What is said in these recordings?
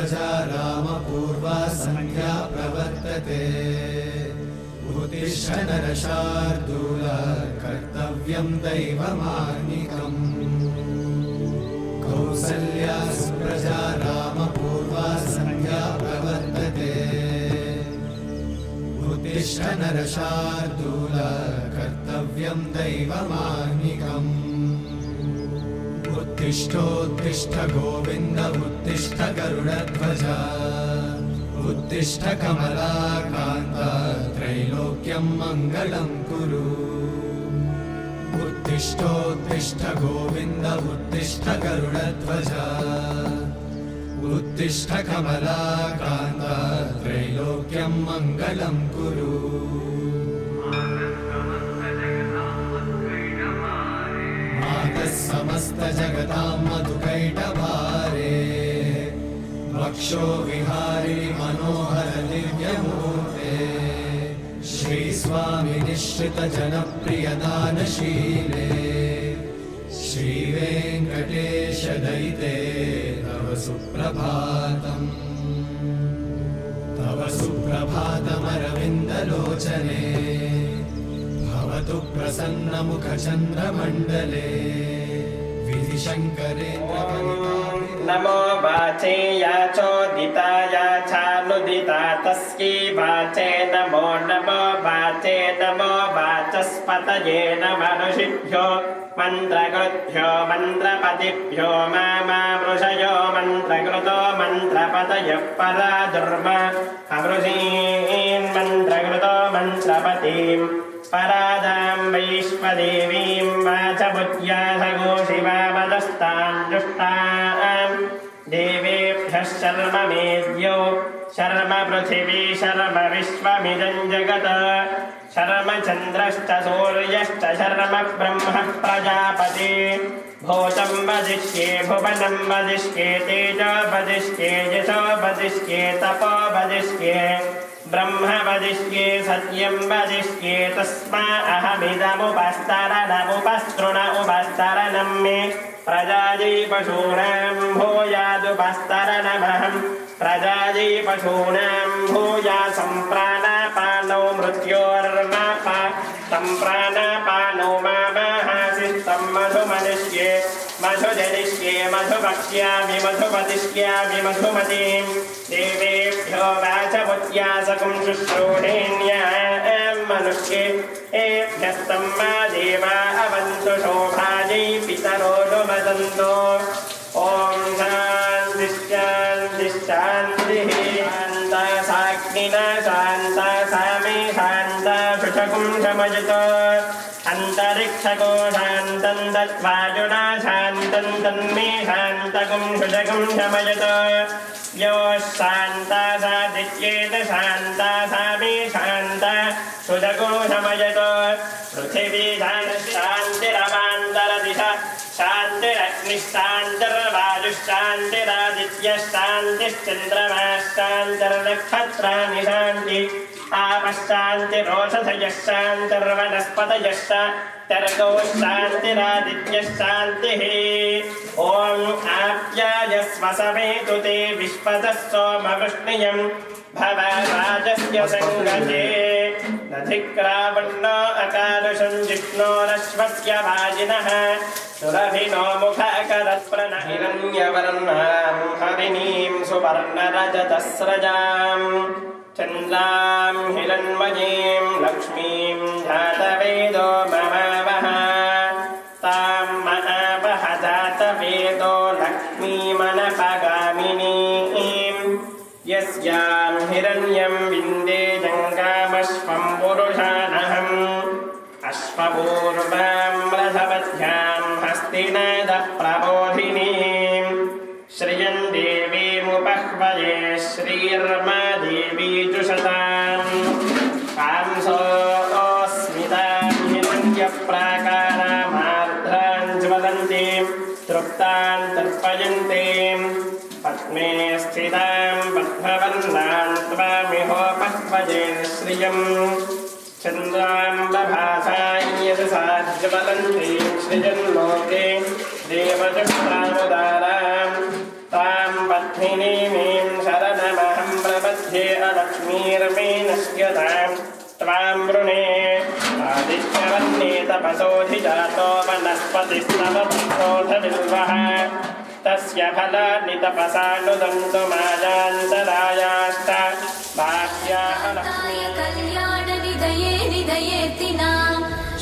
प्रजा रामपूर्वा सन्ध्या प्रवर्तते उत्तिष्ठ नरशार्दूल कर्तव्यं दैवमार्निकम् कौसल्या सुप्रजा रामपूर्वा सन्ध्या प्रवर्तते उत्तिष्ठ नरशार्दूल कर्तव्यं दैवमार्निकम् उत्तिष्ठोत्तिष्ठ गोविन्द उत्तिष्ठ गरुडध्वज उत्तिष्ठ कमलाकान्त त्रैलोक्यं मङ्गलं कुरु उत्तिष्ठोत्तिष्ठ गोविन्द उत्तिष्ठ गरुडध्वज उत्तिष्ठ कमलाकान्त त्रैलोक्यं मङ्गलं कुरु समस्त जगतां मधुकैटभारे वक्षो विहारिणि मनोहर दिव्यमूर्ते श्रीस्वामि निश्रित जनप्रिय दानशीले श्रीवेङ्कटेश दयिते तव सुप्रभातम् तव सुप्रभातमरविन्दलोचने भवतु प्रसन्नमुखचन्द्रमण्डले नमो वाचे याचोदिताय चानुदिता तस्यै वाचे नमो नमो वाचे नमो वाचस्पतये नमऋषिभ्यो मन्त्रकृभ्यो मन्त्रपतिभ्यो मामृषयो मन्त्रकृतो मन्त्रपतयः परा दुर्मा अमृषीन् मन्त्रकृतो मन्त्रपतिम् परादां वैश्वदेवीं वाचमुद्यासगोशिवामदस्तां जुष्टां देवेभ्यः शर्म मेद्यो शर्म पृथिवी शर्म विश्वमिदं जगत् शर्म चन्द्रश्च सूर्यश्च शर्म ब्रह्म प्रजापति भूतं वदिष्ये भुवनं वदिष्ये तेजो वदिष्ये यशो वदिष्ये तपो वदिष्ये ब्रह्म वदिष्ये सत्यं वदिष्ये तस्मा अहमिदमुपस्तरणमुपस्तृण उपस्तरणं मे प्रजायै पशूनां भूयादुपस्तरणमहं प्रजायै पशूनां भूयासं प्राणापानौ मृत्योर्नापा तं प्राणापानौ मामाहासिस्तं मधुमनिष्ये मधुजनिष्ये मधुभक्ष्यामि मधुपतिष्यामि मधुमतीं देवेभ्यो वाचमुद्यासकं शुश्रूषेण्यां मनुष्ये एभ्यस्तं मा देवा अवन्तु शोभायै पितरो नुमदन्तो ॐ शान्तिः शान्तिः शान्तिः शान्ता साग्निना शान्ता सामे शान्ता शुचकुं शमयत अन्तरिक्षको शान्तं तद्वायुना शान्तं तन्मे शान्तकुं शुचकुं शमयत योः शान्ता सादित्येत शान्ता सामे शान्ता शुचको शमयत पृथिवी शान्तिरवान्तरदिशा शान्तिरग्निः शान्तिर्वायुः शान्तिरादित्यः शान्तिश्चन्द्रमाः शान्तिर्नक्षत्राणि शान्तिः आपः शान्तिरोषधयः शान्तिर्वनस्पतयः शान्तिर्गौः शान्तिरादित्यः शान्तिः ॐ आप्यायस्व समेतु ते विश्वतः सोमवृष्णियं भवराजस्य सङ्गते नधिक्रावण्णो अकारुषं जिष्णोरश्वस्य वाजिनः सुरभिनो मुखाकरत्प्रणः हिरण्यवर्णां हरिणीं सुवर्णरजतस्रजां चन्द्रां हिरण्मयीं लक्ष्मीं जातवेदो ममावः तां महावः जातवेदो लक्ष्मीमनपगामिनीं यस्यां हिरण्यं विन्दे जङ्गामश्वं पुरुषानहम् अश्वपूर्वां रथवध्यां हस्तिनादप्रबोधिनीं श्रियं देवीमुपह्वये श्रीर्मा देवी जुषतां कांसोऽस्मितां हिरण्यप्राकारामार्द्रां ज्वलन्तीं तृप्तां तर्पयन्तीं पद्मे स्थितां पद्मवर्णां त्वामिहोपह्वये श्रियम् चन्द्राम्बभासां यशसा ज्वलन्तीं सृजन्लोके देवचक्षुरामुदारां तां पद्मिनीमीं शरणमहं प्रपद्ये अलक्ष्मीर्मीनश्यतां त्वां वृणे आदित्यवन्ये तपसोऽधिजातो वनस्पतिस्तव पुत्रोऽधविल्वः तस्य फलानि तपसानुदन्तु मायान्तरायाश्च भाग्या कल्याणनिधये निधयेतिनां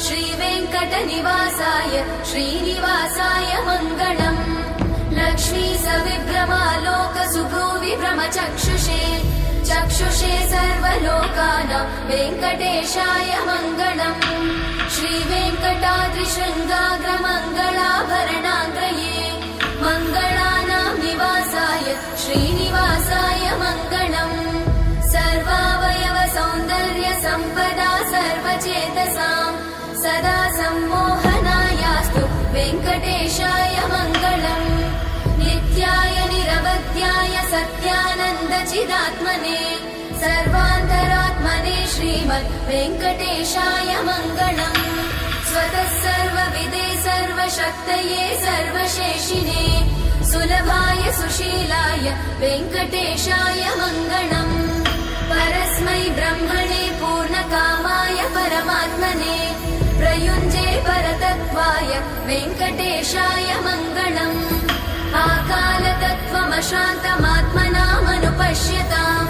श्रीवेङ्कटनिवासाय श्रीनिवासाय मङ्गलम् लक्ष्मी सविभ्रमालोकसुभ्रूविभ्रमचक्षुषे चक्षुषे सर्वलोकानां वेङ्कटेशाय मङ्गलम् श्रीवेङ्कटाद्रिशृङ्गाग्रमङ्गलाभरणाग्रये मङ्गलानां निवासाय श्रीनिवासाय मङ्गलम् सर्वावयवसौन्दर्यसम्पदा सर्वचेतसां सदा सम्मोहनायास्तु वेङ्कटेशाय मङ्गलम् नित्याय निरवध्याय सत्यानन्दचिदात्मने सर्वान्तरात्मने श्रीमद् वेङ्कटेशाय मङ्गलम् स्वतः सर्वविदे सर्वशक्तये सर्वशेषिने सुलभाय सुशीलाय वेङ्कटेशाय मङ्गलम् परस्मै ब्रह्मणे पूर्णकामाय परमात्मने प्रयुञ्जे परतत्त्वाय वेङ्कटेशाय मङ्गलम् आकालतत्त्वमशान्तमात्मनामनुपश्यताम्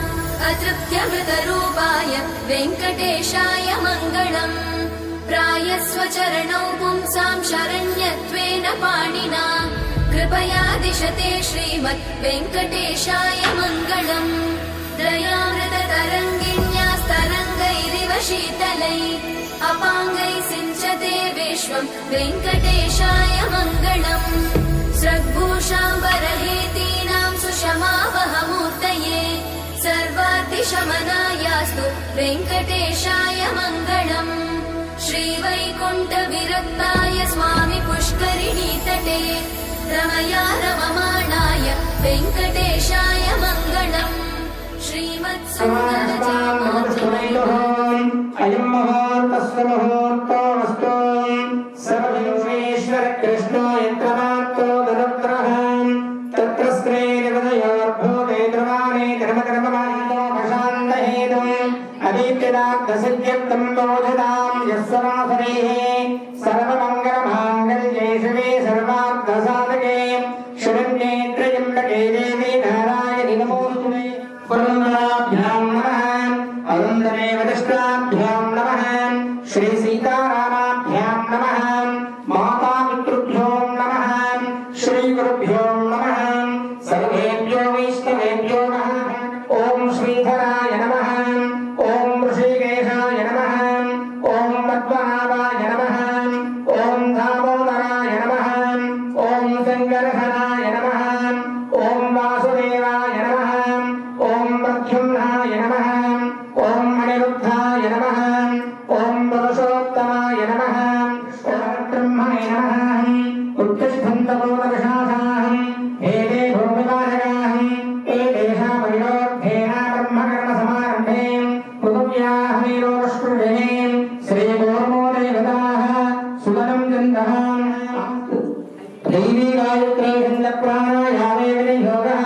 अतृप्त्यमृतरूपाय वेङ्कटेशाय मङ्गलम् प्रायस्वचरणौ पुंसां शरण्यत्वेन पाणिना कृपया दिशते श्रीमद् वेङ्कटेशाय मङ्गलम् दयामृततरङ्गिण्यास्तरङ्गैरिव शीतलै अपाङ्गैः सिञ्चते विश्वं वेङ्कटेशाय मङ्गलम् स्रग्भूषाम्बरहेतीनां सुषमावहमूर्तये सर्वार्थिशमनायास्तु वेङ्कटेशाय मङ्गलम् श्रीवैकुण्ठविरक्ताय स्वामि पुष्करिणीतटे रमया रममाणाय वेङ्कटेशाय मङ्गलम् अयं मुहूर्तस्य मुहूर्तोऽस्तु सर्वविश्वेश्वर कृष्णो यन्त्रमार्तो दरुग्रहम् तत्र स्त्रीनिवदयोर्भूते द्रवाणे धर्मकर्ममानो प्रशान्तहेतुम् अदीप्यदाग्धसिद्ध्यर्थं बोधतां यस्वरासरेः सर्वमङ्गलमाङ्गल्ये शिवे सर्वार्थसाधके शरण्ये त्र्यम्बके देवी नारायणि नमोऽस्तुते पुनराभ्यां नमः अरुन्धने वदिष्ठाभ्यां नमः श्री सीतारामाभ्यां नमः माता पितृभ्यो नमः श्री गुरुभ्यो नमः सर्वेभ्यो वैष्णवेभ्यो नमः ओम श्रीधराय नमः ओम ऋषिकेशाय नमः ओम पद्मनाभाय नमः ओम दामोदराय नमः ओम शङ्करधराय नमः ओम वासुदेवाय नमः ओम प्रद्युम्नाय नमः ओम अनिरुद्धाय नमः ओम पुरुषोत्तमाय नमः ओम ब्रह्मणे नमः उत्तिष्ठन्तमोदविशाखाः एते भूमिपालकाः एतेषां वैरोद्धेन ब्रह्मकर्मसमारम्भे पृथिव्याः वीरोष्टुभे श्रीगोर्मोदेवताः सुवनं गन्धः दैवी गायत्री छन्दप्राणायामे विनियोगः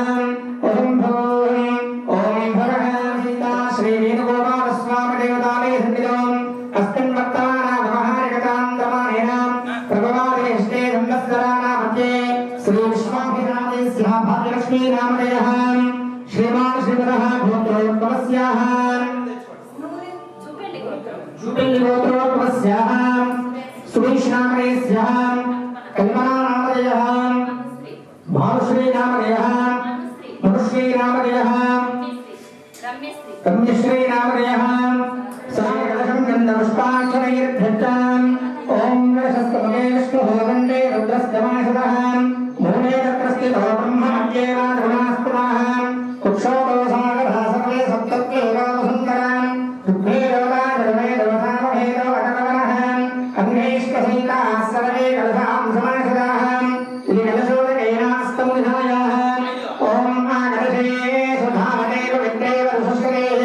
श्रीमान श्रीमदः गोत्रोत्तमस्याः गोत्रोत्तमस्याः सुवैष्णामणेस्याः कल्पनानामधेयः भानुश्रीनामधेयः मनुश्रीनामधेयः रम्यश्रीनामधेयः सकलकलशं गन्धपुष्पाक्षरैर्धृताम् ॐ नरसस्तमगे विष्णुः वन्दे रुद्रस्तमाशतः मूले तत्र स्थितो ब्रह्ममध्येवाधुनास्तुतः कुक्षोतो सागरः सर्वे सप्तत्वेवावसुन्दराम् शुद्धे लोकाधर्मे देवतामभेदो वटकवनः अग्नेष्टसहिताः सर्वे कलशां समाशतः श्रीकलशोदकेनास्तमुनिधायाः ॐ आकलशे सुधामते पवित्रे वरुषस्करेः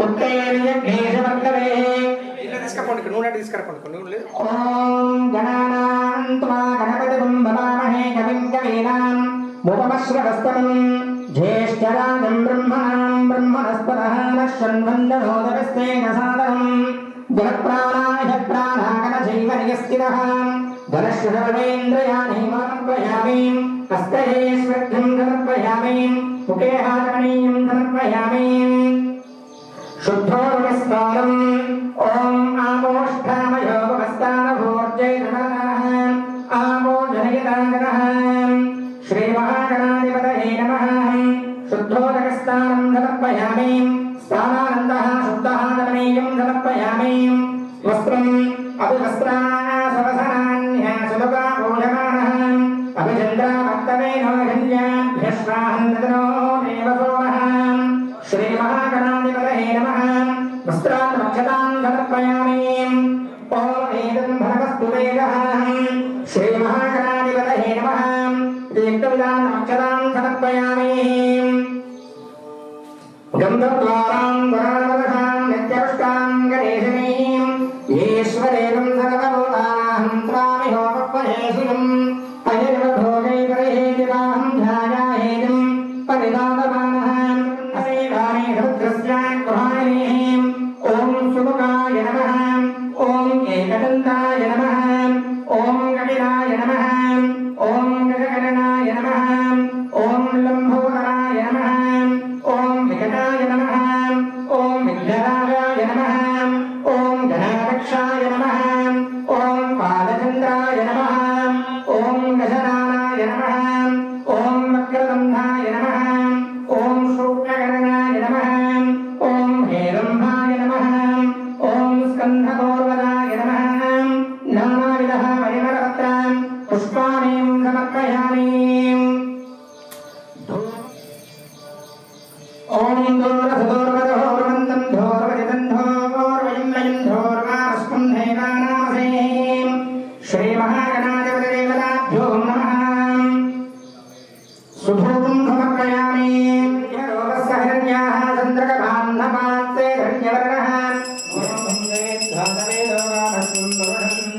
उत्तैर्यघ्नेशवर्गवेः ओम गणानां त्वा गणपतिं भवामहे कविं कवीनां मुपमश्रवस्तमम् ज्येष्ठराजम् ब्रह्मणाम् ब्रह्मणस्पतः नश्वन्वन्दनोदकस्तेन सादरम् गुणप्राणाय प्राणागणजैवनियस्थितः धनश्रुतर्वेन्द्रयाणि समर्पयामि हस्तये स्वर्घ्यम् समर्पयामि मुखे हाचरणीयम् समर्पयामि शुद्धोर्विस्तारम् ॐ आमोष्ठामयोपस्तानभोर्जैर्नमः आमो जनयतागणः श्रीमहागणाधिपतये नमः शुद्धोदकस्तानम् समर्पयामि स्थानानन्दः शुद्धः गमनीयम् समर्पयामि वस्त्रम् अभिवस्त्रासवसनान्यासुलुकापूजमानः अभिचन्द्राभक्तवेनोऽभिन्याभ्यश्वाहन्तनो देवसोमः श्रीमहागणाधिपतये नमः वस्त्रान् रक्षताम् समर्पयामि ॐ एतम् भगवस्तु वेदः श्रीमहागणाधिपतये नमः दीप्तविदान् रक्षताम् समर्पयामि गन्धद्वाराम् गुणावधाम् नित्यपुष्टाम् गणेशनीम् ईश्वरेकम् सर्वभूतानाहं त्वामि होमपहेशिनम् अयर्वभोगैकरहेतिवाहं ध्यायाहेतिम् परिदातमानः असेवामे रुद्रस्यान् गृहाणीम् ॐ सुमुखाय नमः ॐ एकदन्ताय नमः ॐ कपिलाय नमः ॐ गजकर्णाय नमः ॐ लम्बोदराय नमः ॐ विकटाय नमः ॐ विघ्नराजाय नमः ॐ गणाध्यक्षाय नमः ॐ पादचन्द्राय नमः ॐ गजनानाय नमः ॐ वक्रतुण्डाय नमः ॐ शूर्पकर्णाय नमः ॐ हेरम्भाय नमः ॐ स्कन्धपूर्वदाय नमः नानाविधः परिमलपत्रान् पुष्पाणीं समर्पयामि ॐ दूरसदूर्वदहोर्वन्तं धोर्वदितं धोर्वयं धोर्वास्कुन्धेवानामसे श्रीमहागणाधिपतिदेवताभ्यो नमः सुधूतं समर्पयामि रोगस्य हिरण्याः चन्द्रकभान्नपात्रे धन्यवर्णः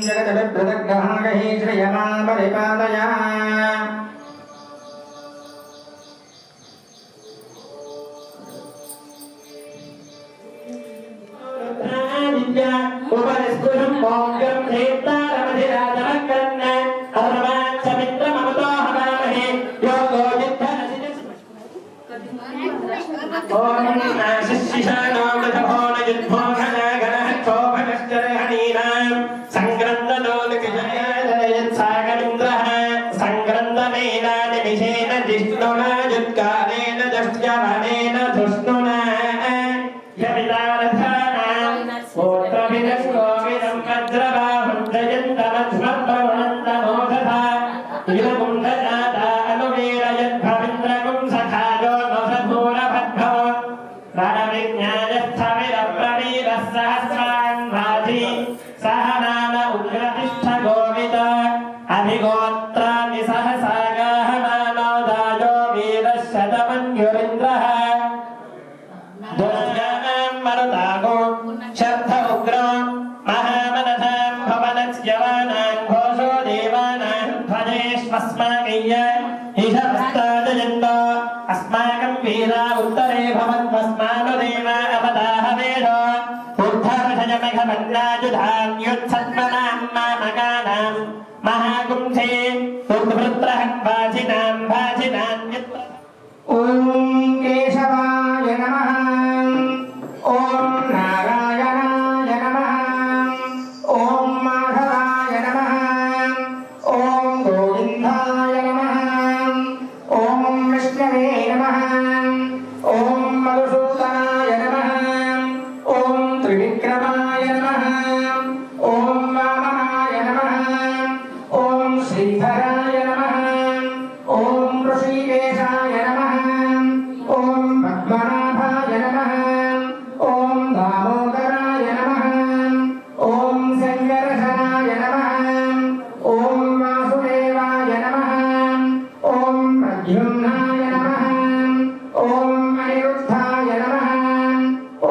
जगदभिप्रदग्रहागहे श्रियमापरिपादया उपनिष्कुलं मोङ्गं क्षेत्रारमधिराजमकर्ण अर्वाच्चमित्रममतोहवामहे योगो युद्धः शिशिशानो मृतभो न युद्धो घनागणः क्षोभकश्चरहणीनां सङ्ग्रन्दलोलकिजयत्सागमिन्द्रः सङ्ग्रन्दमेनानिमिषेण जिष्णुना युत्कालेन दष्ट्यवनेन धुष्णुना गोविदं वज्रबाहुं जयन्तमध्वप्रवणन्तमोधथा इलकुण्डजाता अनुवीरयद्भविन्द्रकुं सखायो नोषधूरभद्भो रणविज्ञायस्थविरप्रवीरः सहस्रान् भाति सहनान उग्रतिष्ठ गोविद अभिगोत्राणि सहसागाहमानो दायो वीरः शतमन्युरिन्द्रः मरुतागो शर्ध उग्रो महामनथां भवनस्यवानां घोषो देवानां ध्वजेष्वस्माकय्य ईशमस्ताजयन्तो अस्माकं वीरा उत्तरे भवन्वस्मानुदेवा अवदाहवेदो ऊर्ध्वमषयमघमन्नायुधान्युत्सन्मनां मामकानां महाकुंसे उद्वृत्रहन्वासिनां भासिनान्युत्र ॐ केशवाय नमः ॐ नारायणाय नमः ॐ माधवाय नमः ॐ गोविन्दाय नमः ॐ विष्णवे नमः ॐ मधुसूदनाय नमः ॐ त्रिविक्रमाय नमः ॐ वामनाय नमः ॐ श्रीधराय नमः ॐ ऋषिकेशाय नमः ॐ पद्मनाभाय नमः ॐ दामोदराय नमः ॐ सङ्कर्षणाय नमः ॐ वासुदेवाय नमः ॐ प्रद्युम्नाय नमः ॐ अनिरुद्धाय नमः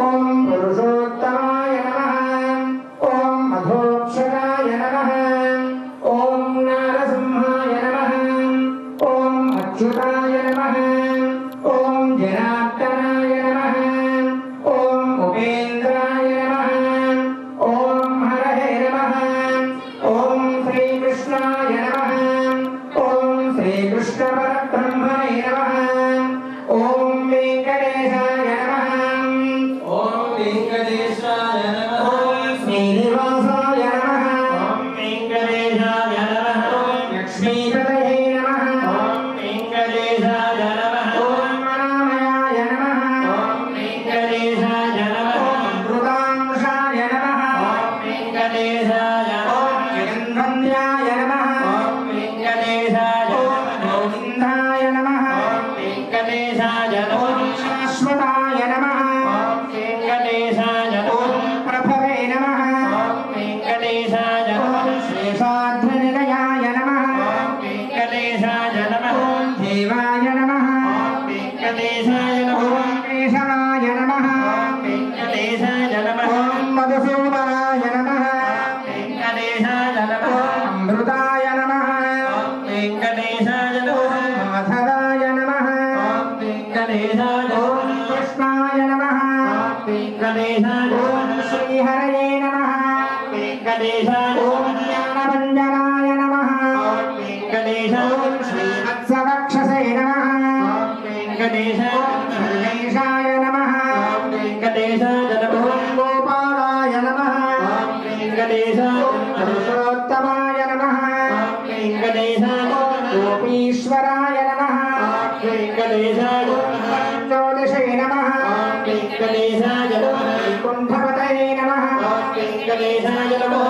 ॐ पुरुषोत्तमाय नमः ॐ मधोक्षराय नमः ॐ नारसिंहाय नमः ॐ अच्युताय जनार्दनाय नमः ॐ उपेन्द्राय नमः ॐ हरहे नमः ॐ श्रीकृष्णाय नमः ॐ श्रीकृष्णपरब्रह्मणे नमः ॐ वेङ्कटेशाय नमः ॐ वेङ्कटेशाय नमः श्रीनिवासाय नमः ॐ वेङ्कटेशाय नमः लक्ष्मीपतये नमः ॐ वेङ्कटेशाय नमः ॐ मनामयाय नमः ॐ वेङ्कटेशाय नमः मृगांशाय नमः ॐ वेङ्कटेशाय ॐ नमः जगन्वन्द्याय नमः ॐ वेङ्कटेशाय ॐ नमः गोविन्दाय नमः ॐ वेङ्कटेशाय ॐ नमः शाश्वताय नमः ॐ वेङ्कटेशाय ॐ नमः प्रभवे नमः ॐ वेङ्कटेशाय ॐ नमः शेषाद्रिनिलयाय नमः ॐ वेङ्कटेशाय नमः ॐ देवाय नमः ॐ वेङ्कटेशाय ॐ नमः केशवाय नमः ॐ वेङ्कटेशाय नमः ॐ मधुसूदनाय नमः वेङ्कटेशाय नमः ॐ अमृताय नमः ॐ वेङ्कटेशाय नमः ॐ माधवाय नमः ॐ वेङ्कटेशाय ॐ नमः कृष्णाय नमः ॐ वेङ्कटेशाय ॐ नमः श्रीहरये नमः वेङ्कटेशाय ॐ नमः ज्ञानभञ्जनाय नमः ॐ वेङ्कटेशाय ॐ नमः श्रीवत्सवक्षसे नमः ॐ वेङ्कटेशाय ॐ नमः सर्वेशाय नमः ॐ वेङ्कटेशाय नमः ॐ गोपालाय नमः ॐ वेङ्कटेशाय ॐ नमः पुरुषोत्तमाय नमः ॐ वेङ्कटेशाय ॐ नमः गोपीश्वराय नमः ॐ वेङ्कटेशाय ॐ नमः पञ्चोदशे नमः ॐ वेङ्कटेशाय ॐ नमः वैकुण्ठपतये नमः ॐ वेङ्कटेशाय नमः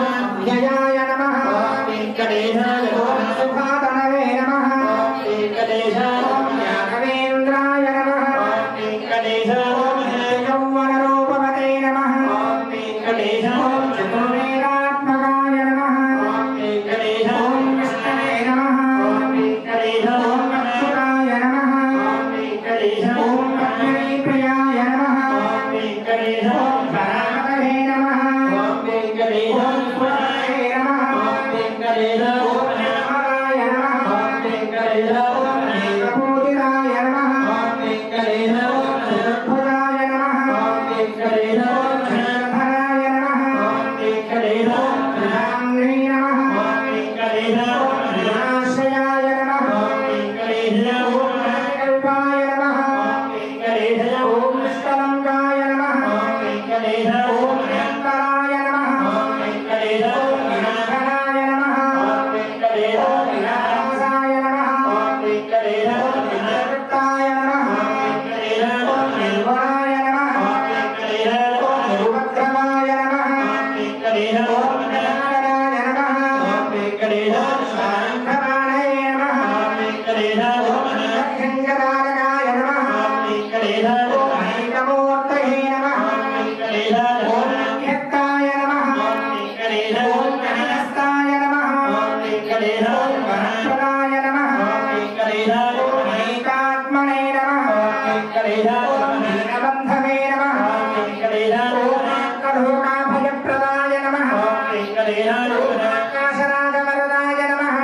व्ययाय नमः ॐ वेङ्कटेशाय ॐ नमः सुखातनवे नमः ॐ वेङ्कटेशाय ॐ नमः राघवेन्द्राय नमः ॐ वेङ्कटेशाय ॐ नमः यौवनरूपवते नमः ॐ वेङ्कटेशाय ॐ नमः चतुर्वेदात्मकाय नमः ॐ वेङ्कटेशाय ॐ नमः कृष्णवे नमः ॐ वेङ्कटेशाय ॐ नमः अच्युताय नमः ॐ वेङ्कटेशाय ॐ नमः पद्मनीप्रियाय नमः ॐ वेङ्कटेशाय ॐ नमः परामतये नमः ॐ ॐ वेङ्कटेशाय पुराणे नमः ॐ वेङ्कटेशाय ॐ नमः निर्मलाय नमः ॐ वेङ्कटेशाय ॐ नमः एकपूजिताय नमः ॐ वेङ्कटेशाय ॐ नमः चतुर्भुजाय नमः ॐ वेङ्कटेशाय ॐ नमः श्रीधराय नमः ॐ वेङ्कटेशाय ॐ नमः प्रधाम्ने नमः ॐ वेङ्कटेशाय ॐ नमः विनाशयाय नमः ॐ वेङ्कटेशाय ॐ नमः कल्पाय नमः ॐ वेङ्कटेशाय ॐ नमः निष्कलङ्काय नमः ॐ वेङ्कटेशाय ॐ नमः निरन्तराय नमः ॐ वेङ्कटेशाय ॐ नमः विनाशनाय नमः ॐ वेङ्कटेशाय ॐ नमः विनाशाय नमः ॐ वेङ्कटेशाय ॐ नमः विनिवृत्ताय नमः ॐ वेङ्कटेशाय ॐ नमः निर्गुणाय नमः ॐ वेङ्कटेशाय ॐ नमः निरुपद्रवाय नमः ॐ वेङ्कटेशाय ॐ नमः ज्ञानराय नमः ॐ वेङ्कटेशाय ॐ नमः शान्तमानये नमः ॐ वेङ्कटेशाय ॐ नमः लक्ष्मीङ्गदायकाय नमः ॐ वेङ्कटेशाय ॐ नमः ऐकमूर्तये नमः ॐ वेङ्कटेशाय ॐ नमः अभ्यक्ताय नमः ॐ वेङ्कटेशाय ॐ नमः गणहस्ताय नमः ॐ वेङ्कटेशाय ॐ नमः वरप्रदाय नमः ॐ वेङ्कटेशाय ॐ नमः ऐकात्मने नमः ॐ वेङ्कटेशाय ॐ नमः दीनबन्धवे नमः ॐ वेङ्कटेशाय ॐ नमः कठोराभयप्रदाय नमः ॐ वेङ्कटेशाय ॐ नमः आकाशराजवरदाय नमः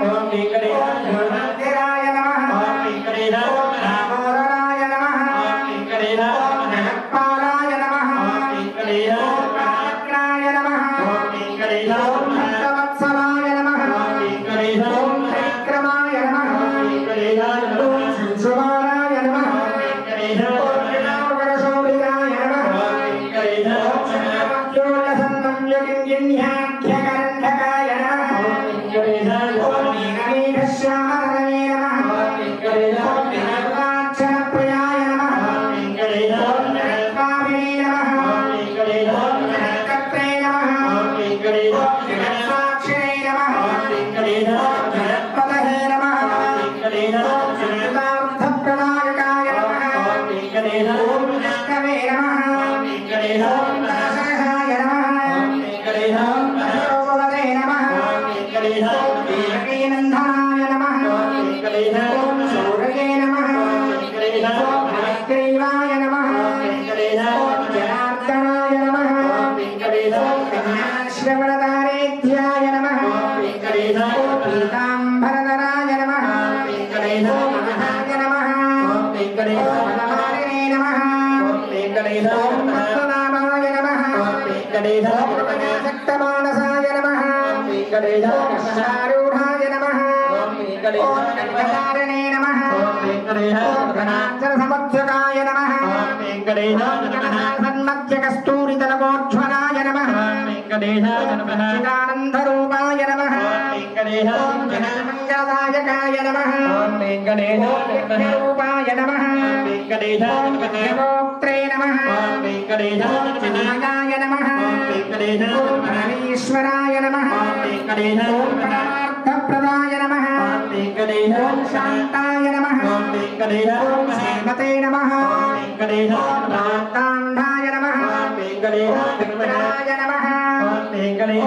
ॐ वेङ्कटेशाय ॐ नमः मंदिराय नमः ॐ वेङ्कटेशाय ॐ नमः दामोदराय नमः ॐ वेङ्कटेशाय ॐ नमः जगत्पालाय नमः ॐ वेङ्कटेशाय ॐ नमः कालज्ञाय नमः ॐ वेङ्कटेशाय ॐ नमः भक्तवत्सलाय नमः ॐ वेङ्कटेशाय ॐ नमः विक्रमाय नमः ॐ वेङ्कटेशाय ॐ नमः संसुमाराय नमः ॐ वेङ्कटेशाय ॐ नमः विनावरशोभिताय नमः ॐ वेङ्कटेशाय ॐ नमः श्रीमद्योलसन्नम्यकिञ्जिन्याख्यकरण्डकाय नमः ॐ वेङ्कटेशाय ॐ नमः नीलमेघश्यामरणे नमः ॐ वेङ्कटेशाय ॐ विनाक्षरप्रियाय नमः ॐ वेङ्कटेशाय ॐ जगत्कामिने नमः ॐ वेङ्कटेशाय ॐ जगत्कर्त्रे नमः ॐ ॐ वेङ्कटेशाय जगत्साक्षिणे नमः ॐ वेङ्कटेशाय ॐ जगत्पतये नमः ॐ जगदार्थप्रदायकाय नमः ॐ विष्णवे नमः ॐ दासरसाय नमः ॐ भगवते नमः ॐ देवकीनन्दनाय नमः ॐ सूरये नमः ॐ भगवद्ग्रीवाय नमः ॐ जनार्दनाय नमः ॐ श्रवणदारेध्याय नमः ॐ पीताम्बरधराय नमः ॐ महाय नमः ॐ ఓం పద్మనాభాయ నమః ఓం శక్తమానసాయ నమః ఓం కృష్ణారూఢాయ నమః ఓం వెంకటారణే నమః ఓం గణాంజన సమర్థకాయ నమః ఓం గణాసన్మధ్య కస్తూరితలమోజ్వలాయ నమః ఓం చిదానందరూపాయ నమః ఓం జనమంగళదాయకాయ నమః ఓం విఘ్నరూపాయ నమః ఓం విఘ్నమోక్త్రే నమః ఓం చిన్మయాయ నమః ఓం పరమేశ్వరాయ నమః ఓం పరమార్థప్రదాయ నమః ఓం శాంతాయ నమః ఓం శ్రీమతే నమః ఓం మార్తాండాయ నమః ఓం విఘ్నాయ నమః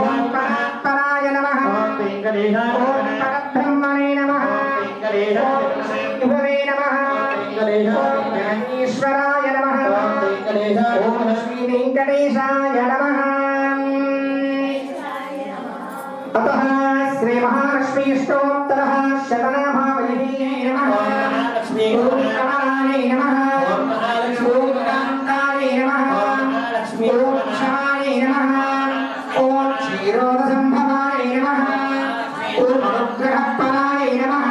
ఓం పరాత్పరాయ నమః ఓం పరబ్రహ్మణే నమః ఓం శ్రీగురవే నమః ఓం జగదీశ్వరాయ నమః ఓం శ్రీ వెంకటేశాయ నమః అతః శ్రీ మహాలక్ష్మీ స్తోత్రః శతనామావళియే నమః ఓం కమలాయ నమః ఓం కాంతాయ నమః ఓం క్షమాయ నమః ఓం క్షీరోదసంభవాయ నమః ఓం అనుగ్రహపరాయ నమః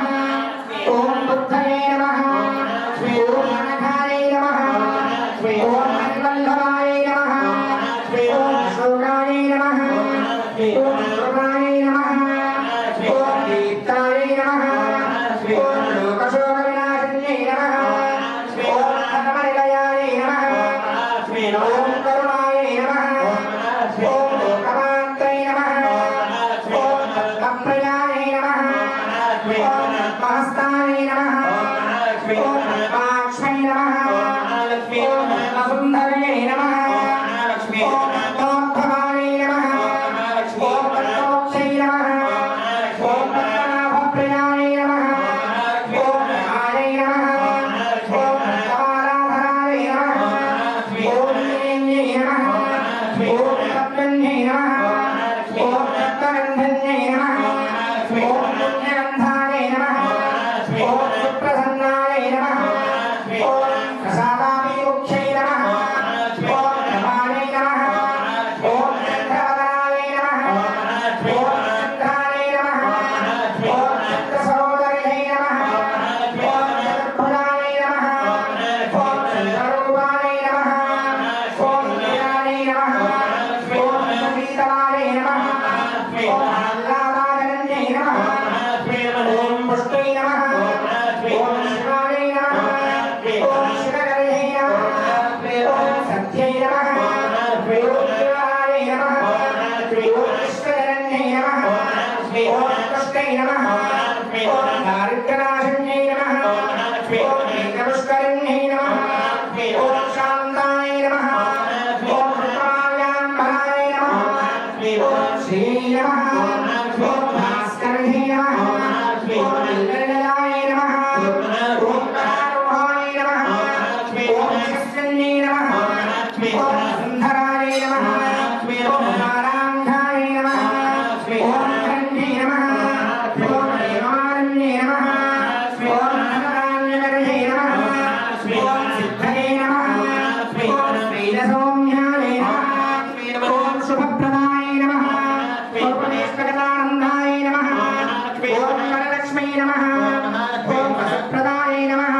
ఓం బుద్ధయే నమః ఓం అనఘాయ నమః ఓం హరివల్లభాయ నమః ఓం శోకాయ నమః ఓం శోకాయ నమః ఓం దీప్తాయ నమః ఓం లోకశోక వినాశన్యే నమః ఓం ధర్మనిలయాయ నమః ఓం కరుణాయ నమః ఓం లోకమాత్రే నమః ఓం భక్తప్రయాయ నమః ఓం పద్మహస్తాయ నమః ఓం పద్మాక్షై నమః ఓం వసుంధరయే నమః ఓం పద్మోద్భవాయ నమః ఓం పద్మోక్షై నమః ఓం పద్మనాభప్రియాయ నమః ఓం మహాయ నమః ఓం పద్మవారాధరాయ నమః ఓం జ్ఞేయే నమః ఓం పద్మన్యే నమః ఓం పద్మగంధన్యే నమః ఓం పుణ్యగంధాయ నమః ఓం సుప్రసన్నాయ నమః ఓం ప్రసాదాభిముఖ్యై నమః ఓం ప్రమాణై నమః ఓం చంద్రవదనాయ నమః ఓం చంద్రాయ నమః ఓం చంద్రసహోదర్యై నమః ఓం చతుర్భుజాయ నమః ఓం చంద్రరూపాయ నమః ఓం నీలాయ నమః ఓం సుశీతలాయ నమః ఓం ఆహ్లాదాజన్యై నమః ఓం పుష్పై నమః ఓం శివాయ నమః ఓం శివగర్యై నమః ఓం సత్యై నమః ఓం శివాయ నమః ఓం విశ్వజనన్యై నమః ఓం పుష్పై నమః ఓం దారిద్ర్యనాశన్యై నమః ఓం ఏకపుష్కరిణ్యై నమః ఓం శాంతాయ నమః ఓం కృపాయాంబరాయ నమః ఓం శ్రీ నమః ఓం భాస్కరాయ నమః ఓం నీలనిలయాయ నమః ఓం కరారుహాయ నమః ఓం శస్యన్యై నమః ఓం సుందరాయ నమః ఓం నారాంగాయ నమః ఓం ధన్యై నమః ఓం దేవారణ్యై నమః ఓం ధనరాన్యగర్యై నమః ఓం సిద్ధయే నమః ఓం శ్రీరసౌమ్యాయ నమః ఓం శుభప్రదాయ నమః ఓం పుణ్యస్కటానందాయ నమః ఓం వరలక్ష్మీ నమః ఓం వసప్రదాయ నమః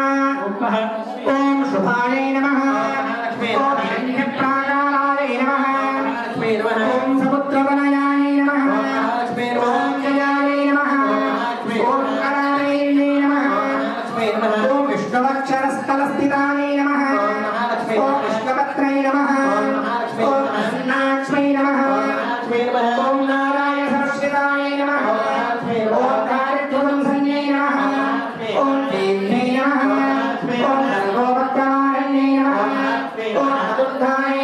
ఓం శుభాయ నమః ఓం హిరణ్యప్రాకారాయ నమః ఓం సముద్రవనయాయ నమః ఓం జయాయ నమః ఓం కరాళయే నమః ఓం విష్ణువక్షరస్థలస్థితాయ నమః ఓం విష్ణుపత్రై నమః ఓం ప్రసన్నాక్ష్మై నమః ఓం నారాయణ సంస్థితాయ నమః ఓం కారిత్వసంసన్యై నమః ఓం దేవ్యై నమః ఓం సర్వోపకారణ్యై నమః ఓం చతుర్థాయ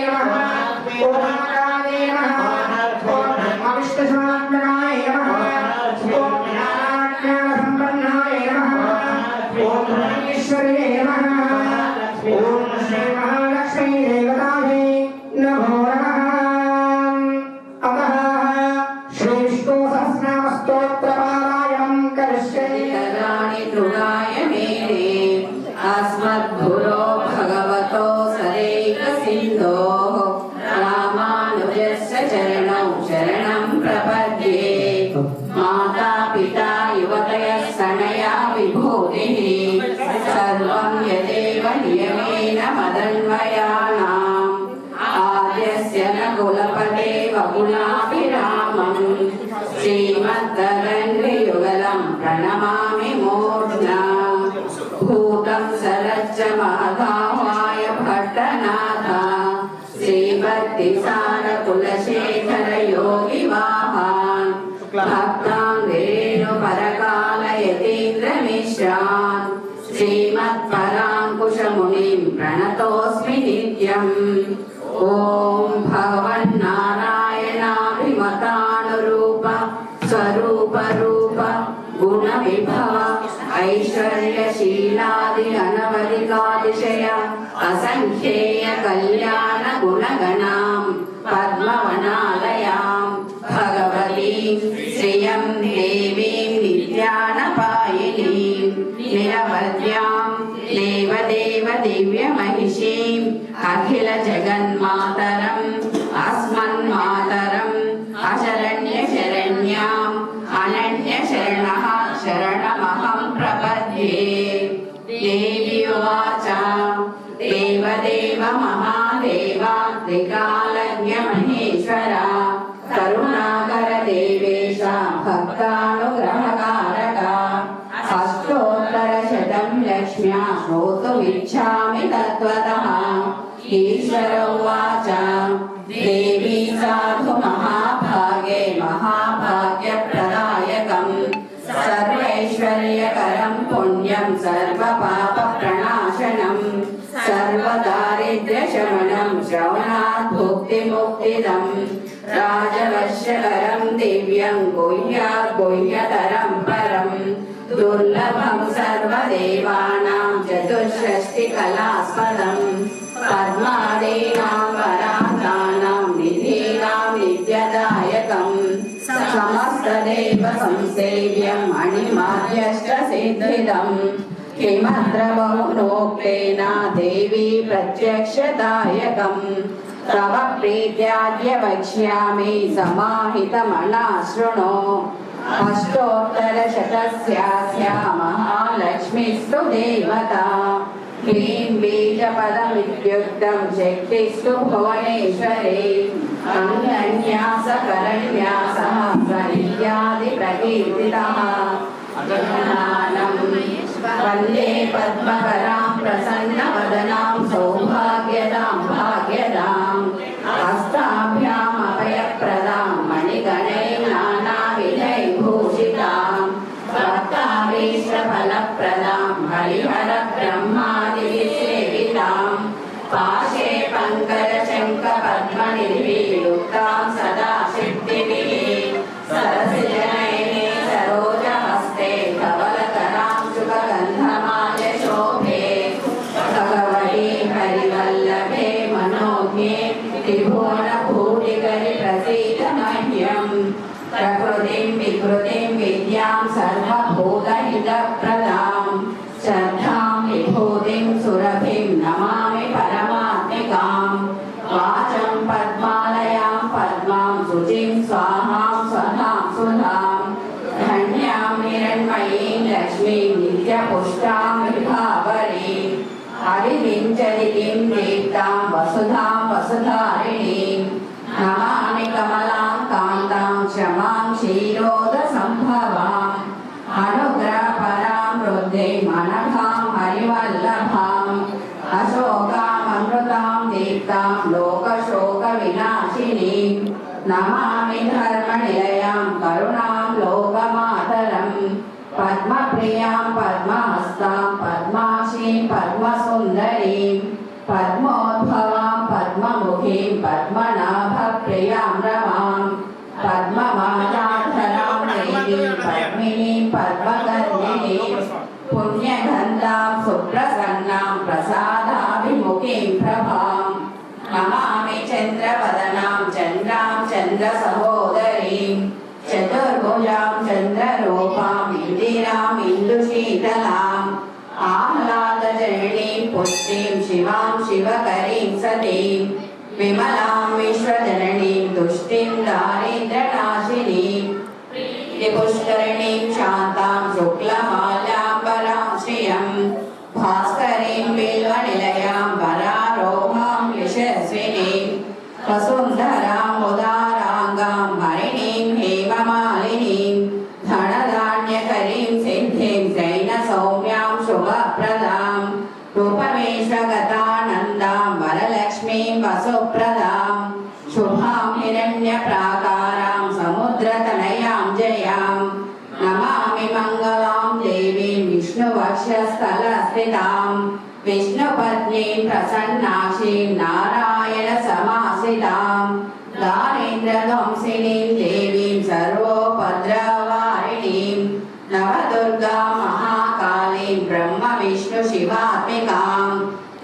तन्मयानाम् आद्यस्य न कुलपते वकुलाभिरामम् श्रीमद्दगन्धयुगलं प्रणमामि मूर्ध्ना भूतं सरच्च महदाह्वाय भट्टनाथ श्रीभक्तिसारकुलशेखर योगिवाहान् भक्ताङ्गेणुपरकालयतीन्द्रमिश्रान् श्रीमत्पराङ्कुशमुनिं प्रणतोऽस्मि नित्यम् ॐ भगवन्नारायणाभिमतानुरूप स्वरूपरूप गुणविभव ऐश्वर्यशीलादि अनवधिकातिशय असङ्ख्येय कल्याण गुणगणां पद्मवनालयां भगवतीं श्रियं देवीं नित्यानपायिनीं निरवध्यां देवदेव दिव्यमहिषीम् अखिल जगन्मातरम् अस्मन्मातरम् अशरण्यशरण्याम् अनन्यशरणः शरणमहं प्रपद्ये देवी उवाच देवदेव महादेव त्रिकालज्ञ महेश्वर करुणाकर देवेश भक्तानुग्रहकारक अष्टोत्तरशतं लक्ष्म्या श्रोतुमिच्छामि तत्त्वतः ईश्वर उवाच देवी साधु महाभागे महाभाग्यप्रदायकम् सर्वैश्वर्यकरं पुण्यं सर्वपापप्रणाशनं सर्वदारिद्र्यशमनं श्रवणात् भुक्तिमुक्तिदम् राजवश्यकरं दिव्यं गुह्यात् गुह्यतरं परं दुर्लभं सर्वदेवानां चतुष्षष्टिकलास्पदं पद्मादीनां परातानां निधीनां नित्यदायकं समस्तदेव संसेव्यं मणिमाद्यष्टसिद्धिदं किमत्र बहुनोक्तेन देवी प्रत्यक्षदायकम् तव प्रीत्याद्य वक्ष्यामि समाहितमना शृणु अष्टोत्तरशतस्यास्या महालक्ष्मीस्तु देवता क्लीं बीजपदमित्युक्तं शक्तिस्तु भुवनेश्वरी अङ्गन्यासकरन्यासः स्वनित्यादिप्रकीर्तितः वन्दे पद्मकरां प्रसन्नवदनां सौभाग्यदां भाग्यदाम् हस्ताभ्याम् अभयप्रदां मणिगणैः नानाविधैर्भूषितां भक्ताभीष्टफलप्रदां हरिहरब्रह्मादिसेवितां पाशे पङ्कजशङ्खपद्मनिर्वियुक्तां सदा शक्तिभिः सरसिजनयने सरोजहस्ते धवलकरां शुभगन्धमाल्यशोभे भगवती हरिवल्लभे मनोज्ञे त्रिभुवनभूतिकरि प्रसीद मह्यम् प्रकृतिं विकृतिं विद्यां सर्वभूतहितप्रदां श्रद्धां विभूतिं सुरभिं नमामि परमात्मिकां वाचं पद्मालयां पद्मां शुचिं स्वाहां स्वधां सुधां धन्यां हिरण्मयीं लक्ष्मीं नित्यपुष्टां विभावरीं हरिविञ्चदितिं दीप्तां वसुधां वसुधारिणीं नमामि कमलां कान्तां क्षमां क्षीरोदसम्भवाम् अनुग्रहपरां वृद्धिं अनघां हरिवल्लभाम् अशोकाममृतां दीप्तां लोकशोकविनाशिनीं नमामि धर्मनिलयां करुणां लोकमातरं पद्मप्रियां पद्महस्तां पद्माक्षीं पद्मसुन्दरीं पद्मोद्भवां पद्ममुखीं पद्मनाभप्रियां रमां पद्ममालाधरां देवीं पद्मिनीं पद्मकर्णिनीं पुण्यगन्धां सुप्रसन्नां प्रसादाभिमुखीं प्रभां नमामि चन्द्रवदनां चन्द्रां चन्द्रसहोदरीं चतुर्भुजां चन्द्ररूपां इन्दिराम् इन्दुशीतलाम् आह्लादजननीं पुष्टिं शिवां शिवकरीं सतीं विमलां विश्वजननीं तुष्टिं दारिद्र्यनाशिनीं त्रिपुष्करिणीं शान्तां शुक्लमाल्याम्बरां श्रियं भास्करीं बिल्वनिलयां वरारो वसुन्धरां उदाराङ्गां हरिणीं हेममालिनीं धनधान्यकरीं सिद्धिं जैनसौम्यां शुभप्रदां रूपमेशगतानन्दां वरलक्ष्मीं वसुप्रदां शुभां हिरण्यप्राकारां समुद्रतनयां जयां नमामि मङ्गलां देवीं विष्णुवक्षस्थलस्थितां विष्णुपत्नीं प्रसन्नाक्षीं नारायणसमाश्रितां दारिद्र्यध्वंसिनीं देवीं सर्वोपद्रववारिणीं नवदुर्गां महाकालीं ब्रह्मविष्णुशिवात्मिकां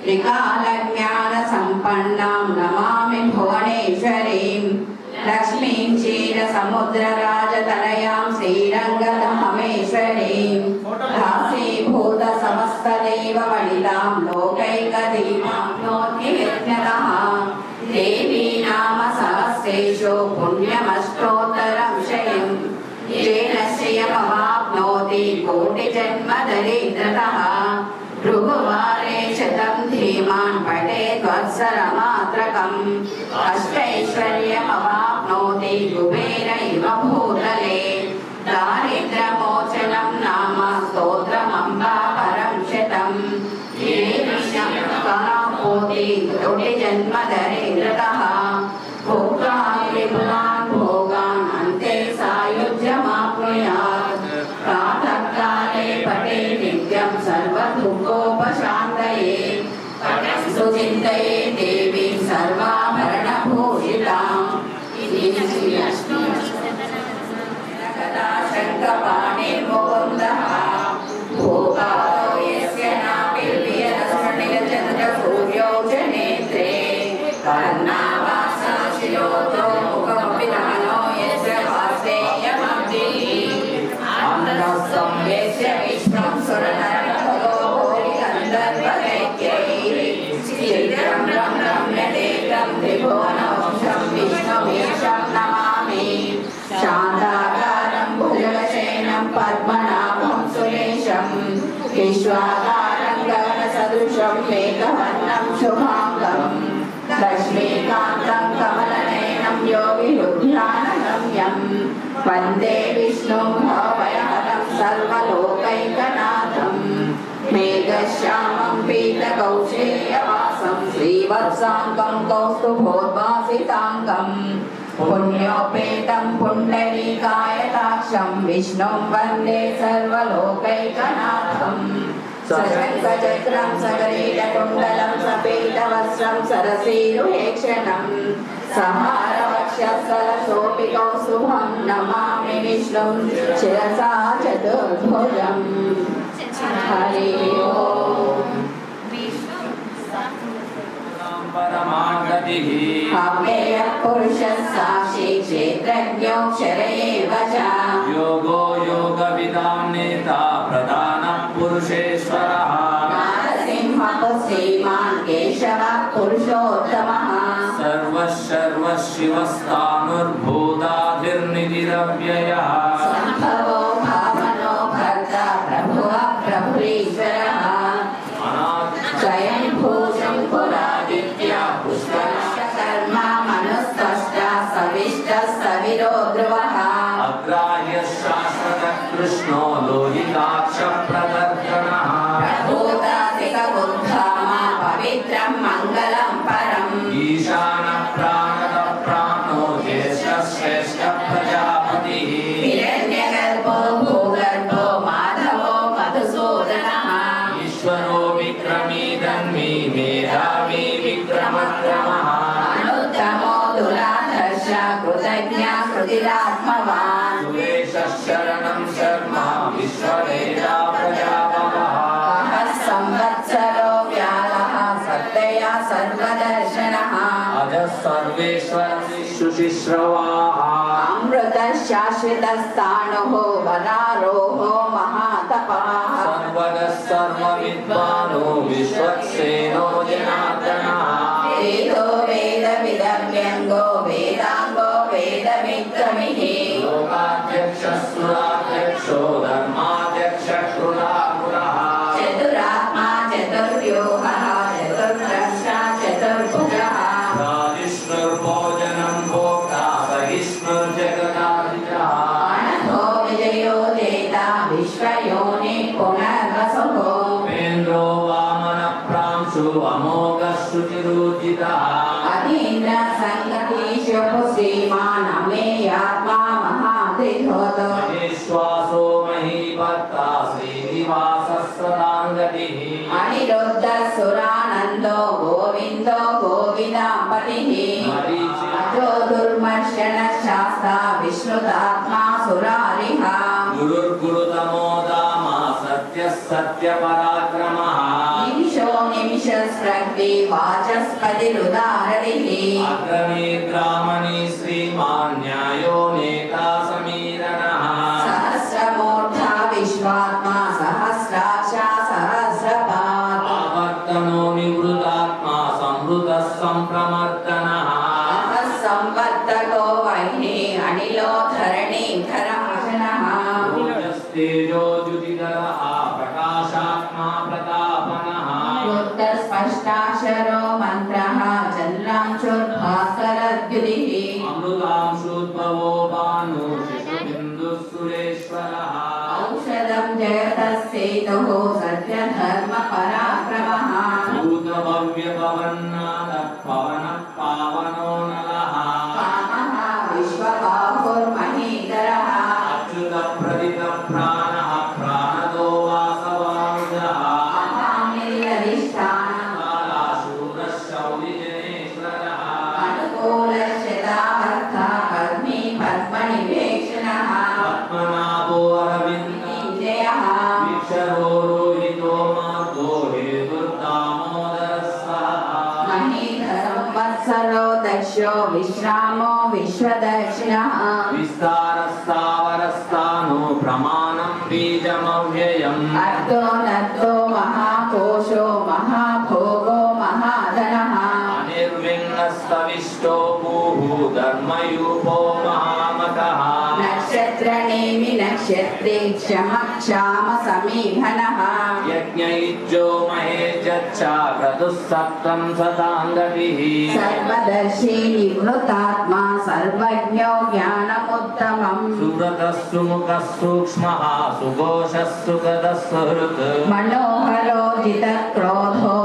त्रिकालज्ञानसम्पन्नां नमामि भुवनेश्वरीं लक्ष्मीं क्षीरसमुद्रराजतनयां श्रीरङ्गधामेश्वरीं दासीभूतसमस्तदेववनितां लोकैकदीपाप्नोतिविघ्नतः देवी नाम सहस्रेषु पुण्यमष्टोत्तरं शयं येन श्रियमवाप्नोति कोटिजन्मदरिद्रतः भृगुवारे शतं धीमान् पठेत् वत्सरमात्रकम् अष्टैश्वर्यमवाप्नोति कुबेरैव भूतले दारिद्र्यमोचनं नाम स्तोत्रमम्बा परं शतम् कलापोति कोटिजन्मदरिद्रतः भोक्त्वा विपुलान् भोगान् अन्ते सायुज्यमाप्नुयात् प्रातःकाले पठे नित्यं सर्वदुःखोपशान्तये सुचिन्तये देवीं सर्वाभरणभूषितां शङ्खपाणिर्मुकुन्दः भूपालो यस्य नाभिर्वियदस्मनिलचन्द्रसूर्यौ च नेत्रे कर्णावासः शिरोतो मुखमपि दहनो यस्य वासेयमब्धिः आन्तरसंवेश्य विष्णुं सुरनरकलो गन्धर्वदैत्यैः चित्रं रम्यदेकं त्रिभुवनवंशं विष्णुमीशं नमामि शान्ताकारं भुजगशयनं पद्मनाभं सुरेशं विश्वाकारं गगनसदृशं मेघवर्णं शुभाङ्गं लक्ष्मीकान्तं कमलनयनं योगिरुध्यानगम्यं वन्दे विष्णुं भवभयहरं सर्वलोकैकनाथं मेघश्यामं पीतकौशेयवासं श्रीवत्साङ्गं कौस्तुभोद्भासिताङ्गं पुण्योपेतं पुण्डरीकायताक्षं विष्णुं वन्दे सर्वलोकैकनाथं सशङ्खचक्रं सगरीडकुण्डलं सपीतवस्त्रं सरसीरुहेक्षणं सहारवक्षस्थलशोऽपि कौस्तुभं नमामि विष्णुं शिरसा चतुर्भुजम् हरि ओम् अव्ययः पुरुषः साक्षी क्षेत्रज्ञोऽक्षर एव च योगो योगविदां नेता प्रधानः पुरुषेश्वरः नारसिंहः श्रीमान् केशवः पुरुषोत्तमः सर्वशिवस्तानुर्भूताधिर्निधिरव्ययः सम्भवो भावनो भर्ता प्रभुः प्रभुरीश्वरः स्वयंभूषं पुरादित्या पुष्कर्मा मनुस्त्वष्टा सविष्टः सविरो ध्रुवः अग्राह्यः शाश्वतः कृष्णो लोहिताक्षः प्रदर्शनः प्रभूताधिकबुद्धामा पवित्रं मङ्गलं परम् ईशानः प्राणदः प्राणो ज्येष्ठः श्रेष्ठः प्रजापतिः हिरण्यगर्भो भूगर्भो माधवो मधुसूदनः ईश्वरो विक्रमी धन्वी मेधावी विक्रमक्रमः अनुत्तमो दुराधर्ष कृतज्ञा कृतिरात्मवान् सुरेशः शरणं शर्मा विश्ववेदा प्रजापवः कः संवत्सरो व्यालः सत्तया सर्वदर्शनः अजः सर्वेश्वरः शुचिश्रवाः अमृतः शाश्वतस्ताणुः वरारोहो महातपः सर्वगः सर्वविद्वानो विश्वक्सेनो जनार्दनः वेदो वेदविदव्यङ्गो वेदाङ्गो वेदविक्रमिः लोकाध्यक्षः सुराध्यक्षो धर्माध्यक्षः कृताकुलः चतुरात्मा चतुर्व्यूहः चतुर्द्रष्टा चतुर्भुजः राजिष्णुर्भो अधीन संगतीशु श्रीमान अमेयात्मा महात्रिधोत विश्वासो महीपत्ता श्रीनिवासस्सदाङ्गतिः अनिरुद्ध सुरानन्दो गोविन्दो गोविदापतिः अजो दुर्मर्शन शास्ता विष्णुदात्मा सुरारिः गुरुर्गुरुतमो दामा सत्यः सत्यपराक्रमः निमिषो निमिषस्प्रग्दि वाचस्पतिरुदाहरिः अग्रमे ग्रामणि श्रीमान् न्यायो नेता समीरणः सहस्रमूर्धा विश्वात्मा सहस्राक्षा सहस्रपात् आवर्तनो निवृतात्मा संवृतः सम्प्रमर्दनः संवर्तको वह्नि अनिलो धरणीधराशनः तेजो द्युतिधरः प्रकाशात्मा प्रतापनः स्पष्टाक्षरो मन्त्रः चन्द्रांशुर्भास्करद्युतिः अमृतांशोद्भवो भानु शिशुबिन्दुः सुरेश्वरः औषधं जयतस्येतुः सत्यधर्मपराक्रमः भूतभव्यपवन्नादः पवनः पावनो नलः कामः विश्वबाहुर्महीधरः अच्युतप्रदितः प्राणः प्राणदो वासवानुजः महामिल्लधिष्ठानम् कालाशूरः शौरिजनेश्वरः अनुकूलश्चितावस्था पद्मी पद्मनिवेक्षणः पद्मनाभो अरविन्दः जयः वीक्षरो रोहितो मार्गो हेतुर्दामोदरः सः महीधरसंवत्सरो दक्षो विश्रामो विश्वदक्षिणः विस्तारस्तावरस्तानो प्रमाणं बीजमव्ययम् अर्धो नर्धो महाकोशो महाभोगो महाधनः अनिर्विण्णस्तविष्टो भूः धर्मयूपो महामतः नक्षत्रनेमि नक्षत्रे क्षमक्षाम समीहनः यज्ञयुज्यो महेशच्चा क्रतुः सप्तं सदाङ्गतिः सर्वदर्शी निवृतात्मा सर्वज्ञो ज्ञानमुत्तमम् सुव्रतः सुमुखः सूक्ष्मः सुघोषः सुगतः सुहृत् मनोहरो जितक्रोधो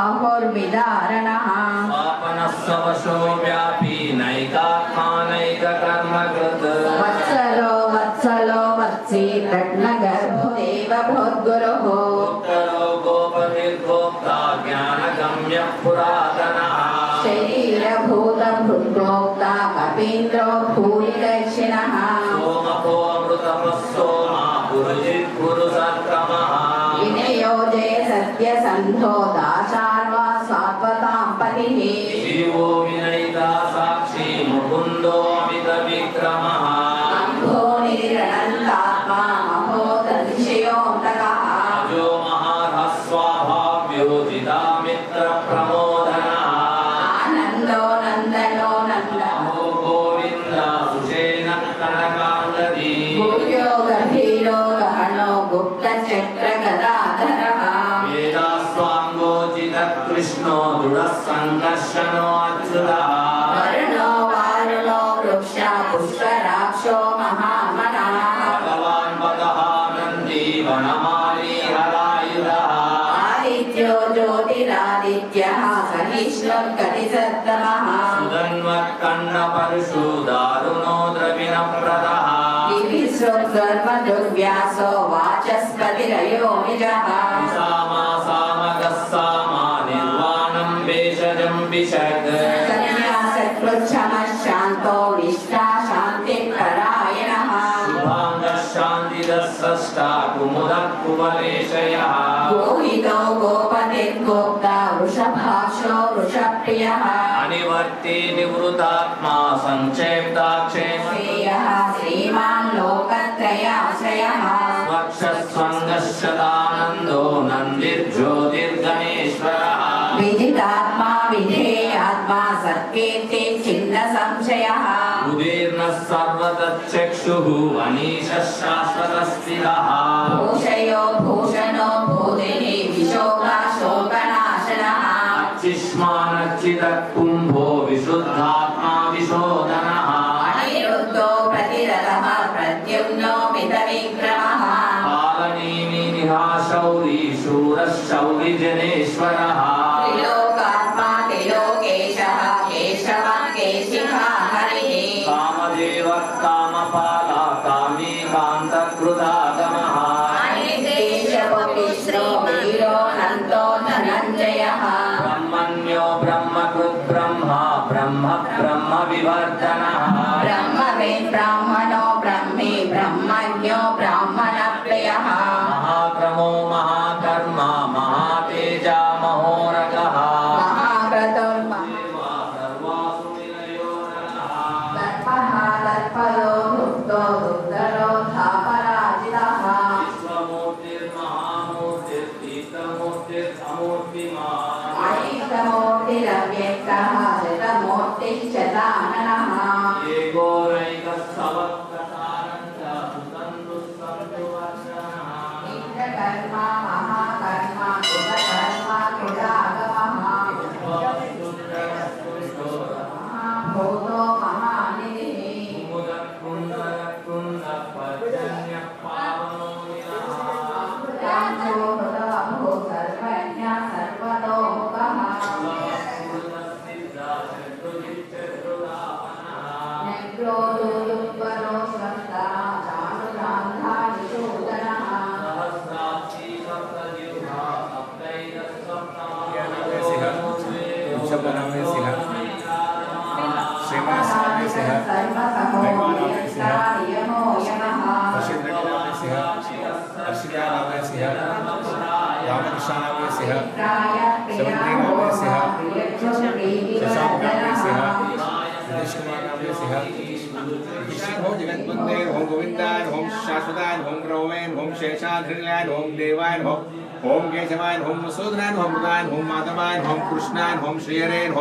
वीरबाहुर्विदारणः पापनः सवशो व्यापी नैकात्मानैककर्मकृत् वत्सलो वत्सलो वत्सी प्रज्ञगर्भो देवभूद्गुरुः उत्तरो गोपतिर्गोप्ता ज्ञानगम्यः पुरातनः शरीरभूतभृग्रोक्ता कपीन्द्रो भूरिदक्षिणः सोमको अमृतमः सोमा पुरुषित्पुरुषक्रमः विनयो जय सत्यसन्धो दाशार्वा सात्वतां पतिः शिवो विनयिता साक्षी मुकुन्दो अमितविक्रमः अम्भो निरनन्तात्मा महोदधिशयोऽन्तकः अजो महारः स्वाभाव्योजितामित्रप्रमोदनः आनन्दो नन्दनो नन्दः अहो गोविन्द सुषेणः कनकाङ्गदी भूयो गभीरो गहनो गुप्तचक्रगदाधरः वेदास्वाङ्गोचितः कृष्णो दृढः सङ्कर्षणो अच्युतः वरुणो वारुणो वृक्षा पुष्कराक्षो महामनः भगवान् भगः नन्दी वनमाली हरायुधः आदित्यो ज्योतिरादित्यः सहिष्णुर्गतिसत्तमः सुधन्वत्कण्डपरशु दारुणो द्रविणप्रदः दिविसृग्सर्वदुर्व्यासो वाचस्पतिरयो निजः सामासामगः सामा निर्वाणं भेषजं विशद् सन्न्यासकृच्छमः शान्तो निष्ठा शान्तिपरायणः शुभाङ्गः शान्तिदः स्रष्टा कुमुदः कुवलेशयः गोहितो गोपतिर्गोप्ता वृषभाक्षो वृषप्रियः अनिवर्ति निवृतात्मा संक्षेप्ताक्षेम श्रेयः श्रीमान् लोकत्रयाश्रयः वक्षस्वङ्गशदानन्दो नन्दिर्ज्योतिर्गणेश्वरः विदितात्मा विधेयात्मा सत्कीर्ति छिन्न संशयः उदीर्णः सर्वतच्चक्षुः अनीशः शाश्वतस्थिरः भूषयो भूषणो भूदिनी विशोकाशोकनाशनः चिष्मानच्चितः कुम्भो विशुद्धात्मा विशोधनः अनिरुद्धो प्रतिरथः प्रद्युम्नो मितविक्रमः कालनेमिनिहा शौरी शूरः शौरिजनेश्वरः त्रिलोकात्मा ब्रह्म विवर्धनः ब्रह्मवेद् ब्राह्मणो ब्रह्मी ब्रह्मज्ञो ब्राह्मणप्रियः महाक्रमो महाकर्मा महातेजा महोरगः सर्वासु विनयो नरः दर्पः दर्पयो दुग्धो दुग्धरो धापराजितः विश्वमूर्तिर्महामूर्तिर्तीर्थमूर्तिरमूर्तिमान् ऐकमूर्तिरव्यक्तः ऋतमूर्तिश्चताननः एकोनैकस्तवत्प्रसारञ्च सुतन्तुस्तन्तुवर्षणः नित्यकर्मा महाकर्मा कृतकर्मा कृतागमः महाभूतो महानिधिः रामो सर्वज्ञ सर्वतोमुखः नेत्रोदुर्बलो स्वस्था चानुरान्धानिषूदनः सर्वसमो यमः जगन्वंदे ओम गोविंदाय ओम शाश्वताय ओम ग्रौवेन ओम शेषाद्रिलाय ओम देवाय ओम केशवाय ओम मसूदनाय ओम मृदाय ओम माधवाय ओम कृष्णाय ओम श्रीहरेन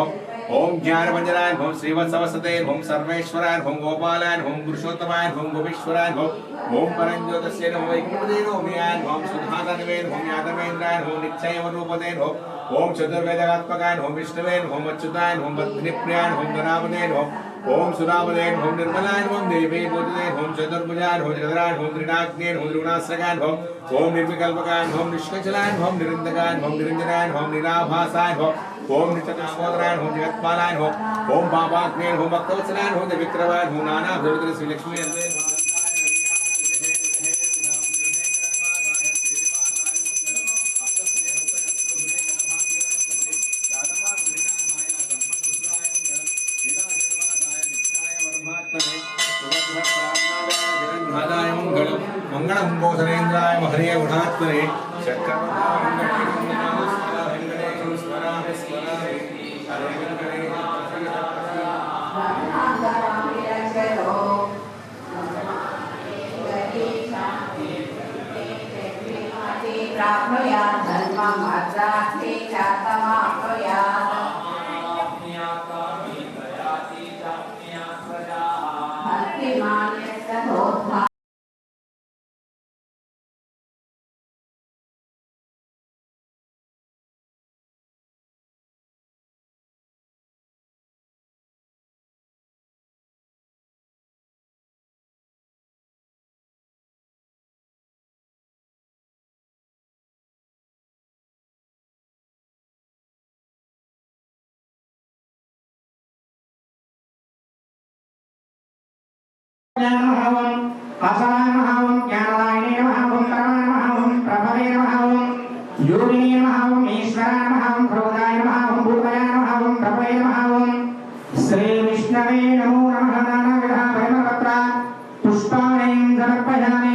ओम ज्ञानभंजनाय ओम श्रीवत्सवसते ओम सर्वेश्वराय ओम गोपालाय ओम पुरुषोत्तमाय ओम गोपीश्वराय ओम परंज्योतस्य नमो वैकुंठदेव ओम यान ओम सुधातनवेन ओम यादवेन्द्राय ओम नित्ययवरूपदेन ओम चतुर्वेदात्मकाय ओम विष्णुवेन ओम अच्युताय ओम बद्रिप्रियाय ओम गणापदेन ओम सुरावदेन ओम निर्मलाय ओम देवी बोधदेन ओम चतुर्भुजाय ओम जगदराय ओम त्रिनाग्नेन ओम त्रिगुणाश्रगाय ओम निर्विकल्पकाय ओम निष्कचलाय ओम निरंजकाय ओम निरंजनाय ओम निराभासाय ओम नित्यदामोदराय ओम जगत्पालाय ओम बाबाग्नेन ओम भक्तवत्सलाय ओम विक्रमाय ओम नाना भगवती श्री लक्ष्मी मंगलंबोधरेन्द्राय हरिये गुणात्मने प्राप्नुयात् धर्मम् अत्रार्थे चातमाप्नुयात् भक्तिमान् यस्तथोद्धा श्री विष्णवे नमो नमः नानाविधा परिमलपत्र पुष्पाणि समर्पयामि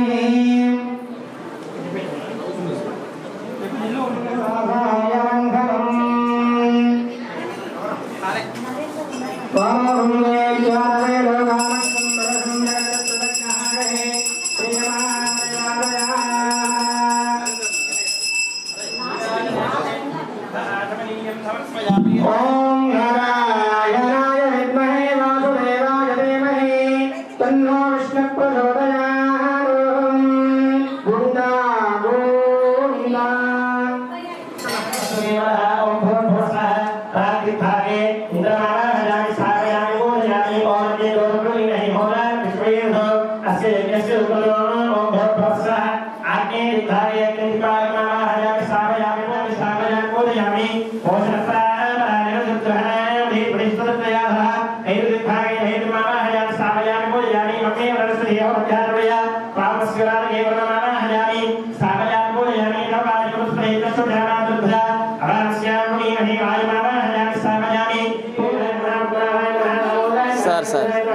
ओम नारायणाय विद्महे वासुदेवाय धीमहि तन्नो विष्णुः प्रचोदयात् गोविन्दा गोविन्दा ओम भूर्भुवः प्रातिभागे इंद्रमाणाय सारयामि पूजयामि ओम ये दोर्गुणि नहि होला विश्वेधो अस्य यज्ञस्य उपलो ओम भूर्भुवः आज्ञे विधाय कृतिपालमाणाय सारयामि पूजयामि ओम सामयामि సార్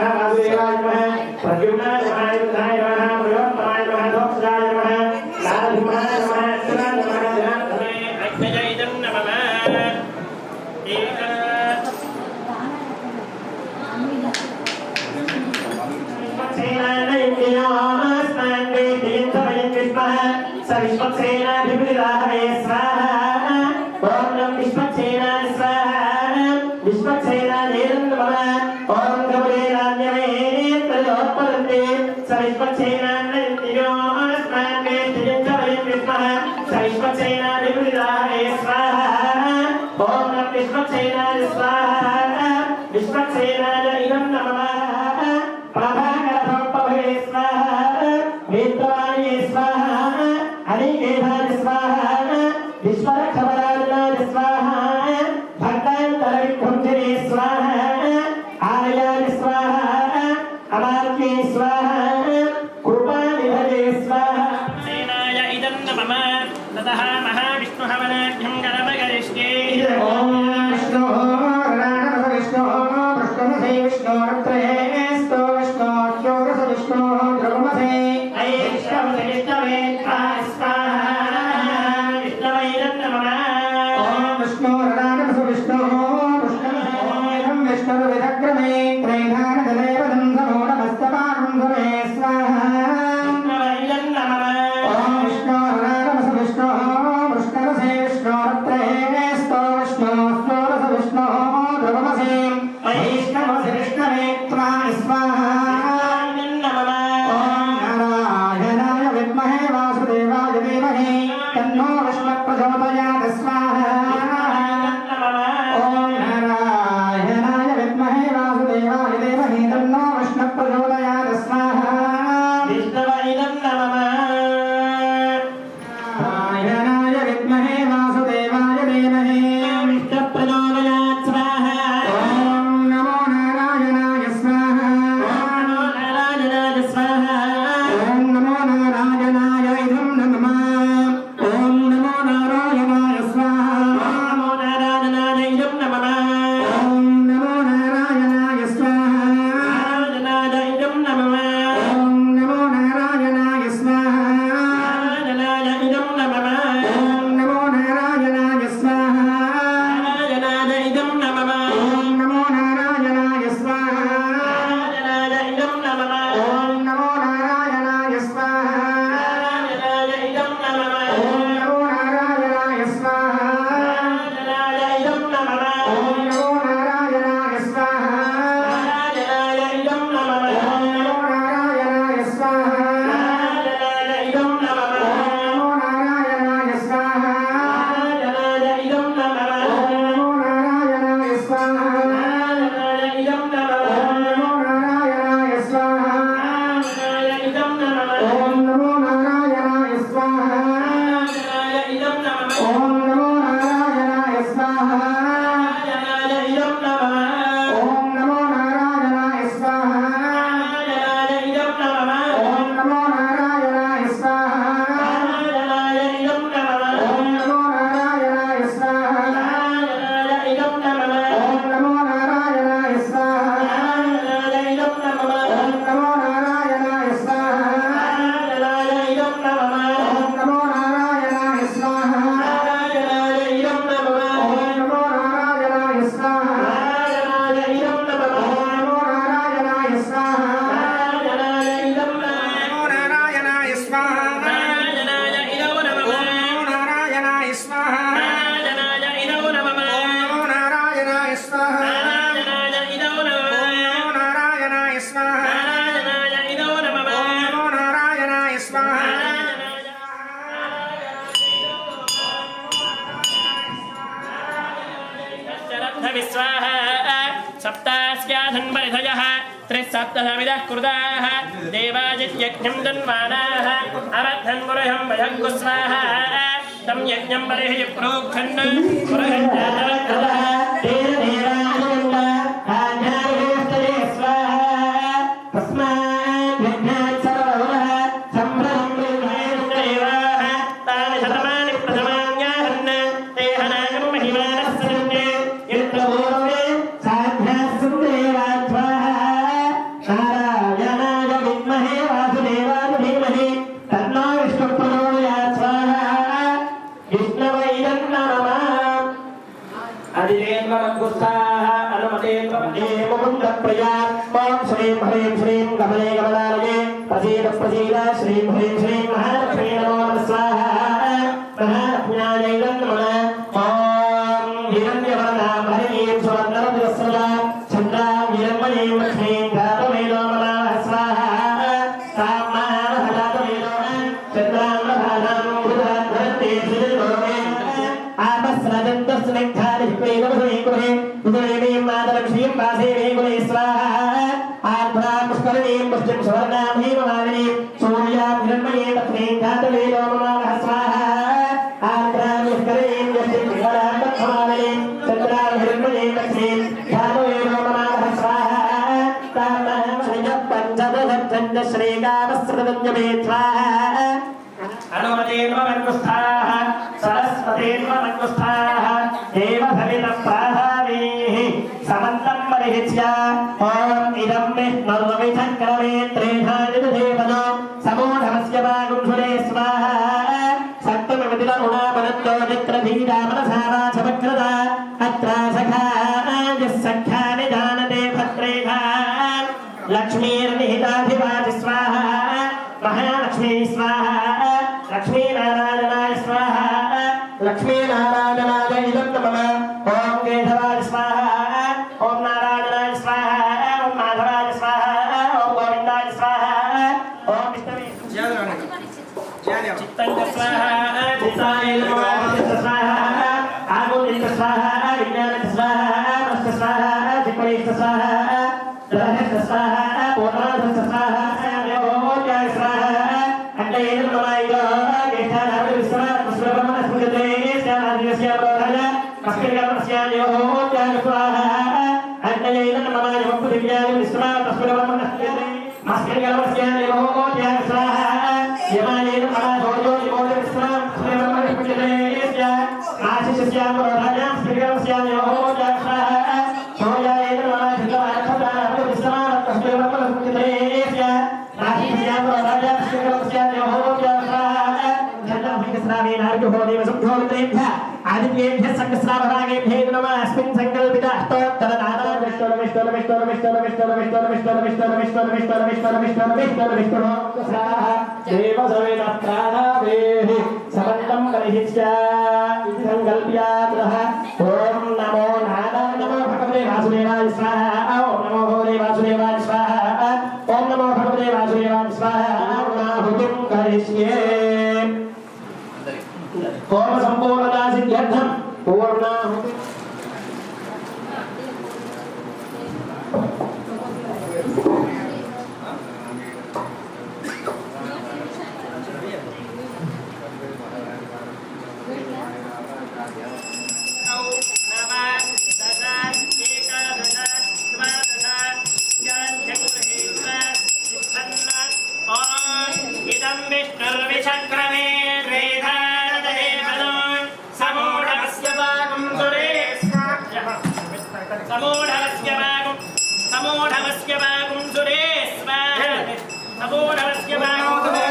सप्तास्याधन्वरिधयः त्रिसप्तधमिदः कृताः देवाजित्यज्ञं दन्वानाः अवद्धन्मुरहं वयङ्कु स्वाहा तं यज्ञं परिहि प्रोक्षन् स्वाहा अनुमतेन्द्र मुकुन्द प्रिया ॐ श्रीं ह्रीं श्रीं कमले कमलालये प्रसीद प्रसीद श्रीं ह्रीं श्रीं महालक्ष्मी नमो नमः स्वाहा महालक्ष्म्यायै नमः ॐ हिरण्यवर्णां हरिणीं सुवर्णरजस्रजां चन्द्रां हिरण्मयीं लक्ष्मीं गातवे नमः स्वाहा तां महामहदातवे नमः चन्द्रां प्रधानां मृदां धरन्ति श्रीलोके आपस्रजन्तस्निग्धादिप्रेमभूमिकुहे उदयमीं मातरक्षीं वासेवे कुले स्वाहा आर्द्रां पुष्करणीं पुष्टिं सुवर्णां हेममालिनीं सूर्यां हिरण्मयीं लक्ष्मीं घातवे नमः स्वाहा आर्द्रां पुष्करणीं पुष्टिं विमलां लक्ष्मालिनीं चन्द्रां हिरण्मयीं लक्ष्मीं घातवे नमः स्वाहा तामहं श्रियः पञ्चदशञ्च श्रीकामस्रदञ्जमे स्वाहा अनुमतेन्वमन्कुस्थाः सरस्वतेन्वमन्कुस्थाः देवभवितप्राहावीः समन्तं परिहित्य ॐ इदं विष्णुर्विचक्रमे त्रेधानिदुदेवनो समूढमस्य वागुंसुरे स्वाहा सप्तमविदिलरुणामनन्दो चित्रधीरामनसा वाचमक्रदा अत्र सखायः सख्यानि जानते भद्रेखा लक्ष्मीर्निहिताधिवाचि स्वाहा महालक्ष्मी स्वाहा लक्ष्मीनारायणाय स्वाहा लक्ष्मीनारायणाय इदं नमः ॐ केशवाय स्वाहा ॐ नारायणाय स्वाहा ॐ माधवाय स्वाहा ॐ गोविन्दाय स्वाहा ॐ विष्णवे चित्तञ्च स्वाहा चित्ताय नमः स्वाहा आगोदित स्वाहा विज्ञानञ्च स्वाहा नमः स्वाहा चित्तैश्च स्वाहा ग्रहश्च स्वाहा पूर्णाधश्च स्वाहा योग्याय स्वाहा अण्डयेन नमायितो केशानां विश्वनाथ पुष्पब्रह्मणः स्मृते स्यानादिवस्य प्रोधाय मस्करिकर्मस्यायोग्याय स्वाहा अण्डयेन नमाय पृथिव्याय विश्वनाथ पुष्पब्रह्मणः स्मृते मस्करिकर्मस्यायोग्याय स्वाहा यमायेन नमाय भोजोनिमोद विश्वनाथ पुष्पब्रह्मणः स्मृते आशिषस्य प्रोधाय मस्करिकर्मस्यायोग्याय स्वाहा सोयायेन नमाय धृतवारखदाय विश्वनाथ पुष्पब्रह्मणः स्मृते आशिषस्य प्रोधाय आदित्येभ्यः संकस्रावरागेभ्यः नमः अस्मिन् संकल्पित समन्तं परिहित्य इति संकल्प्यात्रः ॐ नमो नारायणाय नमो भगवते वासुदेवाय स्वाहा ॐ नमो भगवते वासुदेवाय स्वाहा ॐ नमो भगवते वासुदेवाय स्वाहा पूर्णाहुतिं करिष्ये होम संपूर्णता सिद्ध्यर्थं पूर्णाहुति इदं विष्णुर्विचक्रमे त्रेधानदेवनो समूढमस्य वागुंसुरे समूढमस्य वागुंसुरे स्वाहा समूढमस्य वागुंसुरे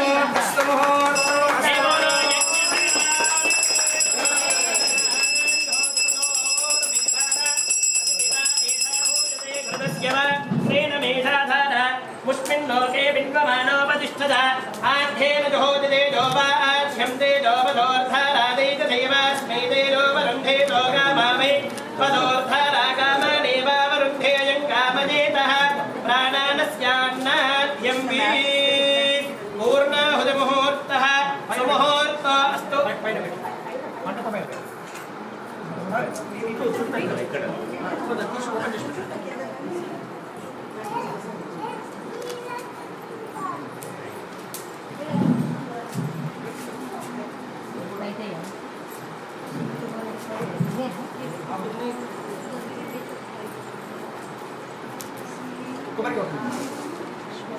मुष्मिन् लोके विद्वमानोपतिष्ठत आद्येन जोदिते जोपाद्यं ते जोपदोऽर्थारादैत देवास्मै ते लोपरुन्धे लोकामावै पदोऽर्थाराकामानेवावरुन्धे अयं कामजेतः प्राणानस्यान्नाद्यं वि पूर्णाहुतिमुहूर्तः सुमुहूर्तो अस्तु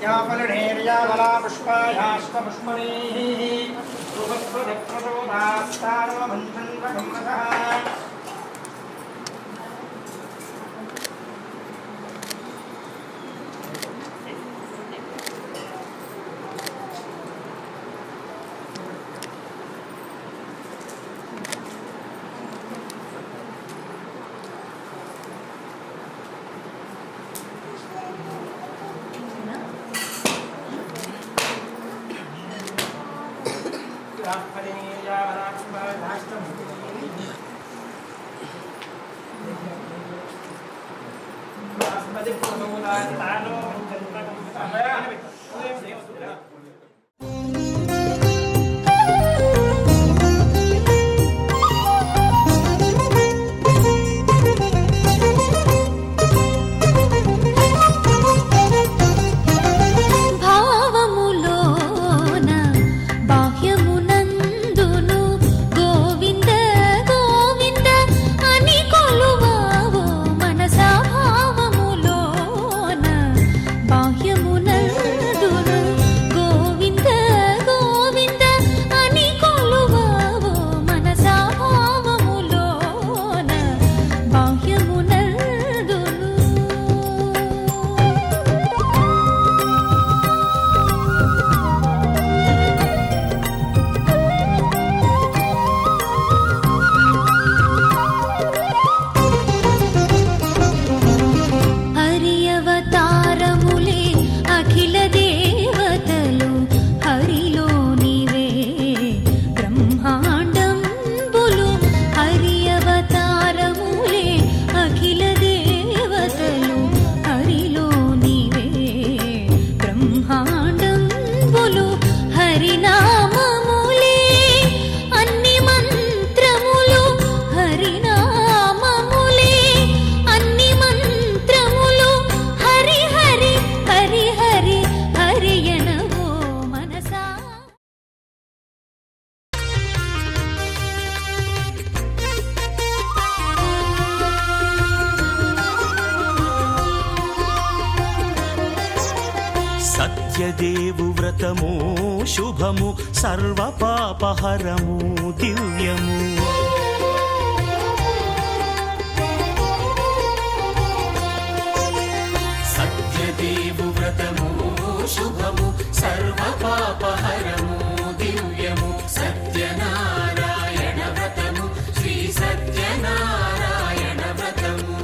यापलढेर्यावला पुष्पायाश्वपुष्पणीः सुभस्वदक्षसोदास्तारवमन्थन्वगम्मतः భావములోన బాహ్యమునందును గోవింద గోవింద అని కొలువావో మనసా. భావములోన బాహ్యమునందును గోవింద గోవింద అని కొలువావో మనసా. భావములోన బాహ్యమునందును హరి అవతారములే అఖిల దేవతలు హరిలో నీవే బ్రహ్మాండంబులు. హరి అవతారములే అఖిల దేవతలు హరిలో నీవే బ్రహ్మాండంబులు. హరినామములే అన్ని మంత్రములు. హరినామములే అన్ని మంత్రములు. హరి హరి హరి హరి హరియనవో మనసా. సత్యదేవు వ్రతము శుభము సర్వ పాపహరము దివ్యము. సత్యదేవు వ్రతము శుభము సర్వ పాపహరము దివ్యము. సత్యనారాయణ వ్రతము శ్రీ సత్యనారాయణ వ్రతము.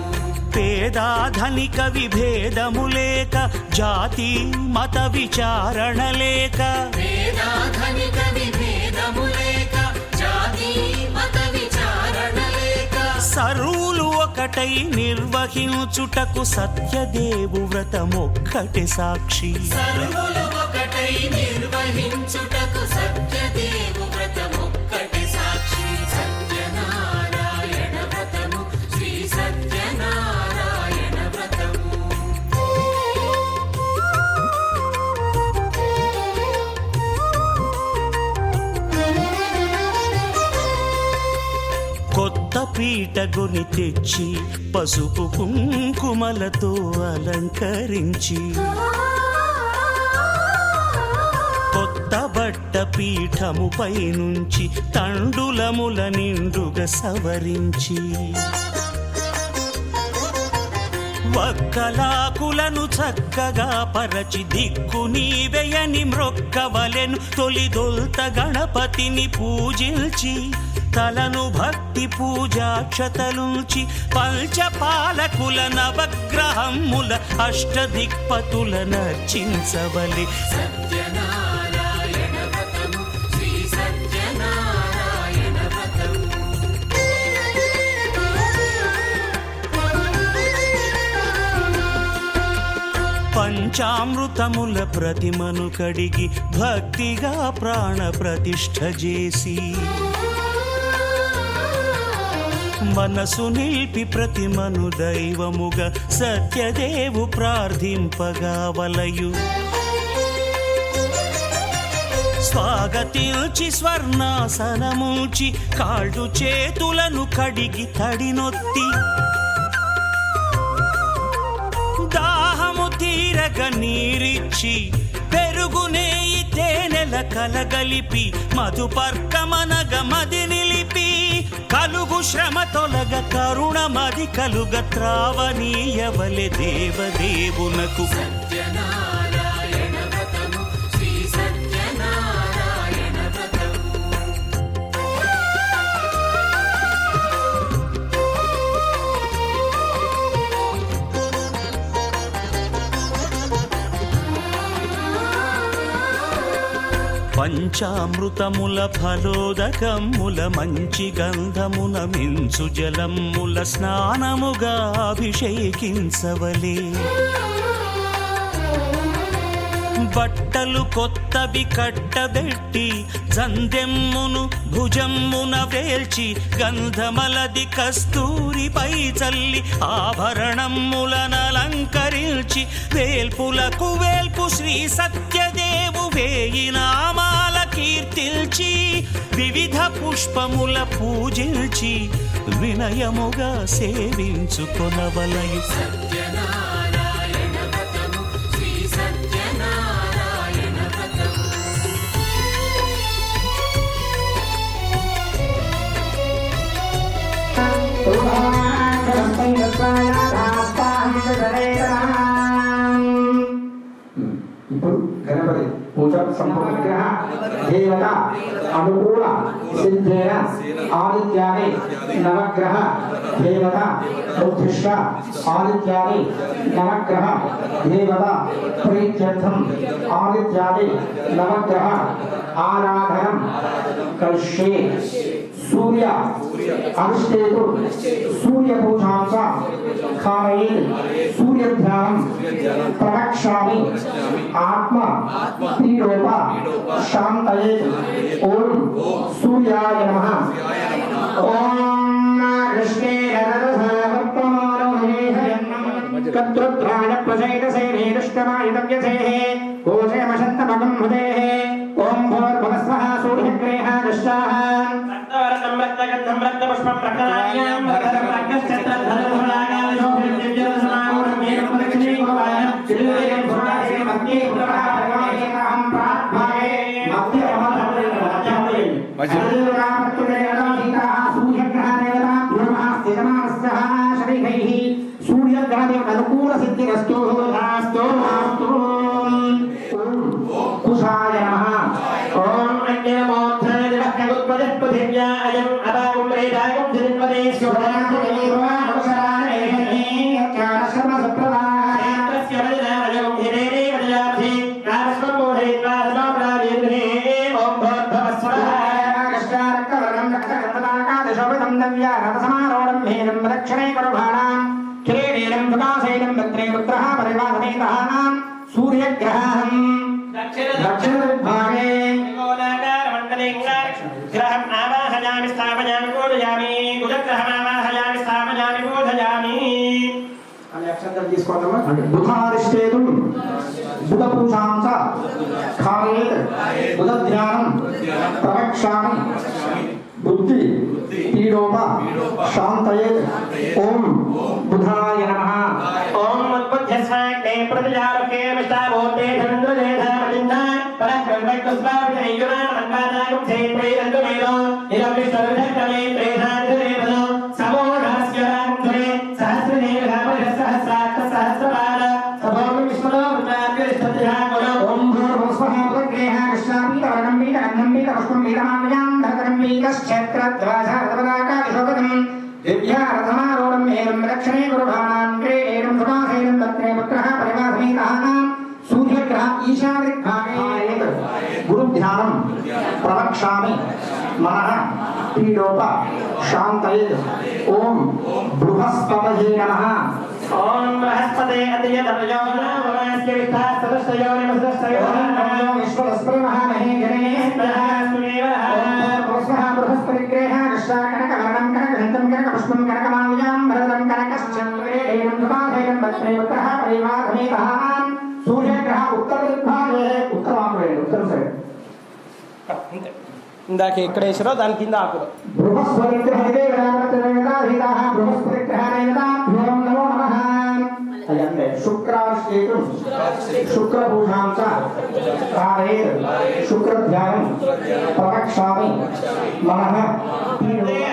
పేదాధనిక విభేదము లేక జాతి మత విచారణ లేక. పేదాధనిక విభేదము లేక జాతి మత విచారణ లేక. సర్వులు ఒకటై నిర్వహించుటకు సత్యదేవు వ్రతమొక్కటి సాక్షి. సర్వులు ఒకటై నిర్వహించుటకు సత్యదేవు వ్రతమొక్కటి సాక్షి. సత్యనారాయణ వ్రతము శ్రీ సత్యనారాయణ వ్రతము. కొత్త పీటగొని తెచ్చి పసుపు కుంకుమలతో అలంకరించి. కొత్త బట్ట పీఠముపై నుంచి తండులముల నిండుగా సవరించి. వక్కలాకులను చక్కగా పరచి దిక్కు నీవెయని మ్రొక్కవలెను. తొలిదొల్త గణపతిని పూజించి తలను భక్తి పూజాక్షతలుంచి పంచపాలకుల నవగ్రహముల అష్టదిక్పతుల నర్చించవలి. సత్యనారాయణ వ్రతము శ్రీ సత్యనారాయణ వ్రతము. పంచామృతముల ప్రతిమను కడిగి భక్తిగా ప్రాణ ప్రతిష్ఠ చేసి. మనసు నిలిపి ప్రతిమను దైవముగా సత్యదేవు ప్రార్థింపగా వలయు. స్వాగతించి స్వర్ణాసనముంచి కాళ్ళు చేతులను కడిగి తడినొత్తి. దాహము తీరగ నీరిచ్చి పెరుగు నెయ్యి తేనెల కలగలిపి మధుపర్కమనగ మది నిలిపి. కలుగు శ్రమ తొలగ కరుణ మది కలుగ త్రావనీయవలె దేవదేవునకు. సత్యనారాయణ వ్రతము శ్రీ సత్యనారాయణ వ్రతము. పంచామృతముల ఫలోదకముల మంచి గంధమున మించు జలముల స్నానముగా అభిషేకించవలే. బట్టలు కొత్తవి కట్టబెట్టి జందెమ్మును భుజమ్మున వేల్చి గంధమలది కస్తూరిపై చల్లి ఆభరణములనలంకరించి వేల్పులకు వేల్పు శ్రీ సత్యదేవు వేయి నామాల కీర్తిల్చి వివిధ పుష్పముల పూజించి వినయముగా సేవించుకొనవలయు. ఇప్పుడు గణపతి పూజ సంపూర్ణ విగ్రహ దేవత అనుకూల సిద్ధేన ఆదిత్యాని నవగ్రహ దేవత ఉద్దిష్ట ఆదిత్యాని నవగ్రహ దేవత ప్రీత్యర్థం ఆదిత్యాని నవగ్రహ ఆరాధనం కరిష్యే. सूर्य अनुष्ठेतु सूर्य पूजांस खारयेत् सूर्य ध्यानं प्रवक्ष्यामि आत्मा पीडोप शान्तयेत्. ओम सूर्याय नमः. ओम कृष्णे कत्रुद्राय प्रचैतसे नीरुष्टमाय दव्यसेः कोशयमशन्तमगं हृदेः. ओम भूर्भुवस्वः सूर्यग्रेः दृष्टाः गन्धं रक्तपुष्पं प्रकराम्यां भरतं रक्तश्चत्रं धनुर्धरागाविशोभिं दिव्यरसमारूढं येन प्रदक्षिणीभवान् चिल्लेयं भुरासेन मध्ये पुरभागवाहेनाहं प्राग्भागे सूर्यग्रहदेवनुकूलसिद्धिरस्तु कुशाय नमः. ओम अन्यमोत्थानदिवक्तगुत्पदित्पदिव्या अयम् अपागुम्रेदागुं धिरिन्वदे स्योदान्तदेवानुसराणेहि ज्ञानशर्मसप्रदायस्य वदनामयं हिरेरे वदयाब्धि नारस्वं बोधयित्वा समाप्रावेन्द्रे. ओम भोर्भवस्वरः कष्टारक्तवर्णं रक्तगन्धदाकादशोभितं दव्याघातसमारोढं हेनं प्रदक्षिणे कुरुभाणां किरीटेनं सुकासेनं भद्रे पुत्रः परिवासमेतः सूर्यग्रहं दक्षिणदिग्भागे ग्रहं आवाहयामि स्थापयामि पूजयामि कुजग्रहं आवाहयामि स्थापयामि पूजयामि. अने अक्षंतल తీసుకోవడమా. బుధారిష్టేతు బుధ పూజాంస ఖాయేత్ బుధ ధ్యానం ప్రవక్ష్యామి బుద్ధి పీడోప శాంతయేత్. ఓం బుధాయ నమః. ఓం ఉద్బుద్ధ్యస్వాగ్నే ప్రతిజారకే మిష్టాభూతే ధనుర్వేధమతిన్న పరబ్రహ్మైకస్వాభినైయునామన్వాదాయం క్షేత్రైరందుమేదో నిరవిష్టవిధక్రమే త్రేధాంధురేవదో సమోఢస్యరాంధురే సహస్రనేవధామరిసహస్రాక్ష సహస్రపాద సభోమి విష్ణులో వృతాగ్రష్టధ్యాగుణ. ఓం భూర్భువస్వః ప్రగ్రేహ కృష్ణాపీతవర్ణం పీతగంధం పీతపుష్పం పీతమాల్యాం ధరతరం पीतश्चेत्रध्वजरथपदाकाविशोभितं दिव्यारथमारूढं हेनं रक्षणे कुरुभाणां क्रीडेनं सुकासेनं तत्रे पुत्रः परिवासमेतः सूर्यग्रह ईशानदिग्भागे गुरुध्यानं प्रवक्ष्यामि मनः पीडोप शान्तयेत्. ओम बृहस्पतये नमः. ओम बृहस्पते अतियतयो नमस्ते विष्ठा सदस्यो नमस्तयो नमो विश्वस्पति महामहे गणेशः सुमेवः. बृहस्पतिग्रह कृष्णाकनकवर्णं कनकघण्टं कनकपुष्पं कनकमाल्यां भरतं कनकश्चन्द्रेणं सुकासेनं भद्रे पुत्रः परिवासमेतः सूर्यग्रह उत्तरदिग्भागे उत्तराग्रेण उत्तर सैड ఇందాక ఎక్కడ వేసారో దాని కింద ఆకులు. శుక్రభూషాంస శుక్రధ్యానం ప్రవక్ష్యామి మనః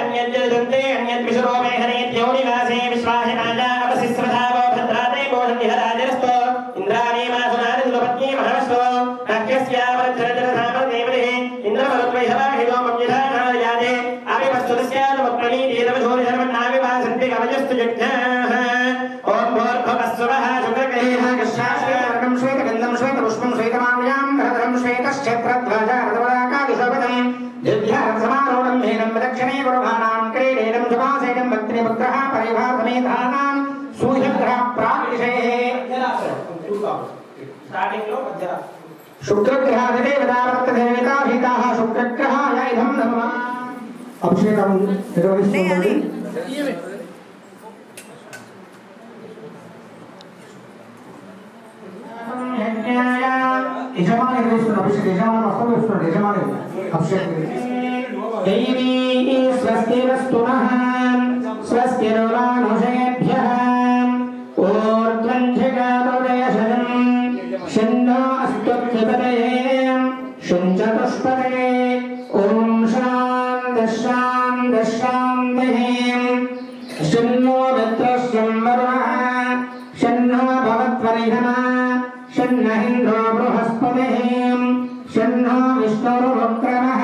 అన్యద్దంతే అన్యద్విషరో మేఘనేత్యో నివాసే విశ్వాసే రాజా అవశిశ్రధావో భద్రాతే బోధనిహరాజరస్తో ఇంద్రాణీ మాసునాని దులపత్నీ మహవస్తో నాట్యస్యావరచరజరధామదేవదే ఇంద్రమరుద్వైహవాహిదో మమ్యధానాయాదే ఆవివస్తుస్యానుమప్రణీతేరవధోరిధర్మన్నావివాసంతి కవయస్తు యజ్ఞాః. ఓం భూర్భువస్సువః శుక్రగ్రహేణ కృష్ణాశ్వేతగంధం శ్వేతపుష్పం శ్వేతమాల్యాం ధరధరం శ్వేతశ్చక్రధ్వజ స్టాప్ స్టార్టింగ్ లో మధ్యలో శుక్రగ్రహాదేవతావర్తదేవతాభితాః శుక్రగ్రహాయ ఇదం నమః. అభిషేకం నిర్వహిస్తున్నది. యజమాని నిర్వహిస్తున్న అభిషేకం. యజమాని వస్త్రం వేస్తున్నాడు. యజమాని అభిషేకం. దైవీ స్వస్తిరస్తునః స్వస్తిర్వానుషేభ్యః ఊర్ధ్వం జగాదోదయశరం షన్నో అస్తు త్రిపదయే షుంచతుష్పదయే ఓం శాంతిః షన్నో మిత్రస్యం వరుణః షన్నో భవత్వరిహః షన్న ఇంద్రో బృహస్పతిః షన్నో విష్ణురుక్రమః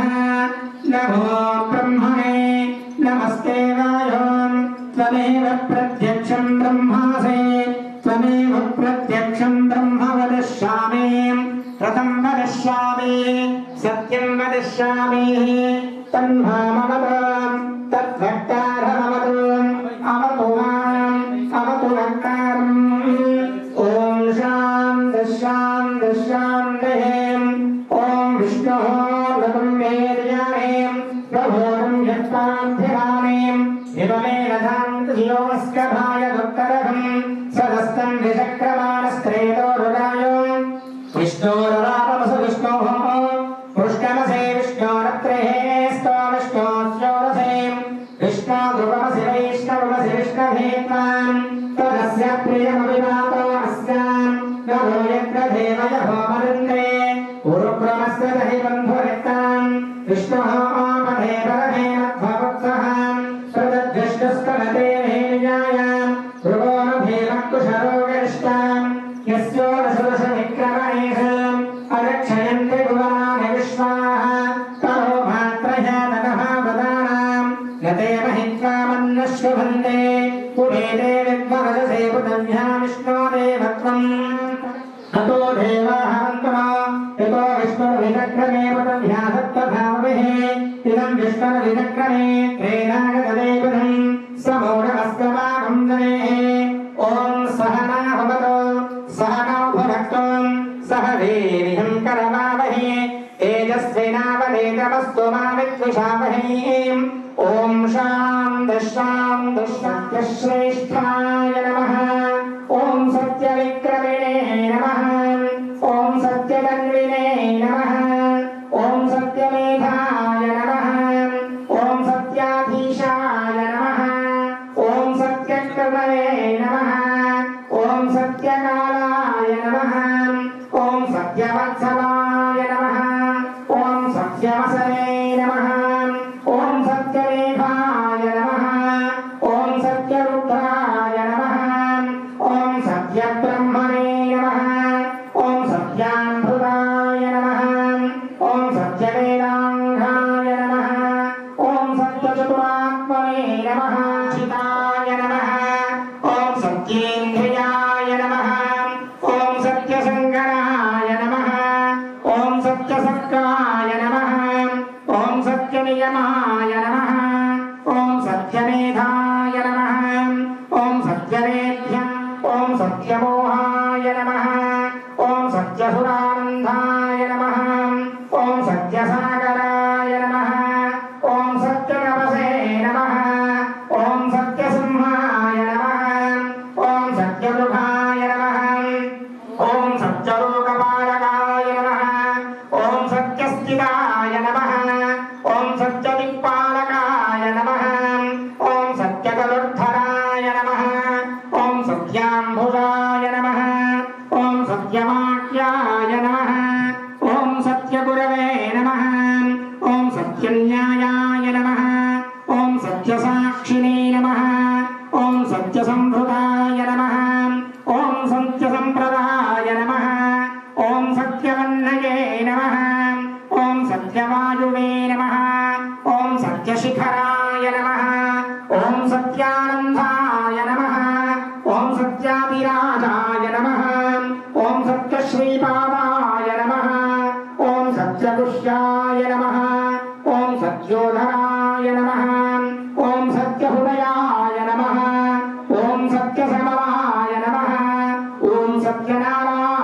నమో బ్రహ్మణే నమస్తే వాయో త్వమేవ ప్రత్యక్షం బ్రహ్మాసి త్వమేవ ప్రత్యక్షం బ్రహ్మ వదిష్యామి రథం వదిష్యామి సత్యం వదిష్యామి తన్మామవతు తద్భక్తారమవతు అవతు మాం అవతు భక్తారం. ఓం శాంతిః ఓం విష్ణుః నతం వేదయామి ప్రభోరం యత్పాంధ్యామి ఇదమేన శాంతియోస్కభాయ దుఃఖరహం సదస్తం విచక్రమాణస్త్రేదో హృదాయో విష్ణోరరాపమసు విష్ణోః పుష్కమసే విష్ణోరత్రేః sto విష్ణోస్యోరసే విష్ణో ధ్రువమసి వైష్ణవమసి విష్ణవేత్వాం తదస్య ప్రియమవినాతో అస్యాం నమో యత్ర దేవయ హోమరుంద్రే ఉరుబ్రహ్మస్య దహి బంధురిక్తాం విష్ణుః ఆపదే పరమే మధ్వవత్సః ప్రదద్విష్ణుస్కలతే హేయాయాం ధ్రువోరభేమక్కుశరో గరిష్టాం యస్యోరసురస విక్రమణేషాం అరక్షయంతి భువనాని విశ్వాః తరో భాత్రయాతనభావదానాం గతే మహిత్వామన్నశ్రుభంతే కుబేరే విద్వరసే పుతవ్యా విష్ణోదేవత్వం అతో దేవాః వంతమా యతో విష్ణుర్విచక్రమే పుతవ్యా సత్వభావభిః ఇదం విష్ణుర్విచక్రమే త్రేనాగతదేవతం సమూఢమస్కమాగం జనేః. ఓం సహనా భవతు సహనౌ భునక్తు సహ వీర్యం కరవావహై తేజస్వినావధీతమస్తు మా విద్విషావహై. ఓం శాంతిశ్రేష్ఠాయ నమః. ఓం సత్యవిక్రమిణే నమః. ఓం సత్యతన్వినే నమః. ఓం సత్యమేధాయ నమః. ఓం సత్యాధీశాయ నమః. ఓం సత్యకృతయే నమః. ఓం సత్యకాలాయ నమః. ఓం సత్యవత్సలాయ నమః. ఓం సత్యవసనే నమః. ఓం సత్యలేఖాయ నమః. ఓం సత్యరుద్రాయ నమః. ఓం సత్యబ్రహ్మణే నమః. ఓం సత్యామృతాయ నమః. ఓం సత్యవేదాంగాయ నమః. ఓం సత్యచతురాత్మనే నమః. చితాయ నమః. ఓం సత్యేంద్రియాయ నమః. ఓం సత్యసంగరాయ నమః. ఓం సత్యసక్రాయ నమః. ఓం సత్యనియమాయ నమః. ఓం సత్యమేధాయ నమః. ఓం సత్యవేద్య ఓం సత్యమోహాయ నమః. ఓం సత్యసురానందాయ నమః. ఓం సత్యసాగరాయ నమః. ఓం సత్యతపసే నమః. ఓం సత్యసింహాయ నమః. ఓం సత్యమృగాయ నమః. ఓం సత్యలోకపాలకాయ నమః. ఓం సత్యస్థితాయ నమః. ఓం సత్యదిక్పాలకాయ నమః. ఓం సత్యకలుర్ధరాయ నమః. ఓం సత్యాంబుజాయ నమః. ఓం సత్యవాక్యాయ నమః. ఓం సత్యగురవే నమః. ఓం సత్యన్యాయాయ నమః. ఓం సత్యసాక్షిణే నమః. ఓం సత్యసంభృతాయ నమః. ఓం సత్యసంప్రదాయ నమః. ఓం సత్యవన్నయే నమః. ఓం సత్యవాయువే నమః. ఓం సత్యశిఖరాయ నమః. ఓం సత్యానందాయ నమః. ఓం సత్యాభిరాజాయ నమః. ఓం సత్యశ్రీపాదాయ నమః. ఓం సత్యగుష్యాయ నమః. ఓం సత్యోధరాయ నమః. ఓం సత్యహృదయాయ నమః. ఓం సత్యసమలాయ నమః. ఓం సత్యనారాయణ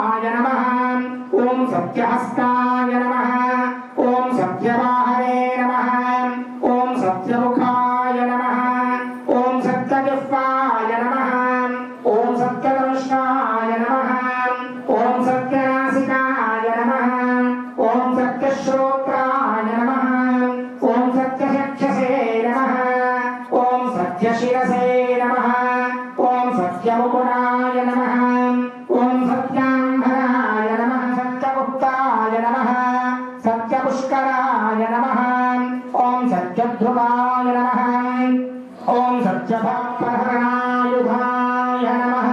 सत्यहस्ताय नमः ओम सत्यवाहने नमः ओम सत्यमुखाय नमः ओम सत्यजिह्वाय नमः ओम सत्यदंष्टाय नमः ओम सत्यनासिकाय नमः ओम सत्यश्रोत्राय नमः ओम सत्यचक्षसे नमः ओम सत्यशिरसे नमः ओम सत्यमुकुटाय नमः ओम सत्याम्बराय नमः सत्यगुप्ताय नमः सत्यपुष्कराय नमः ओम सत्यध्रुवाय नमः ओम सत्यभाप्रहरणायुधाय नमः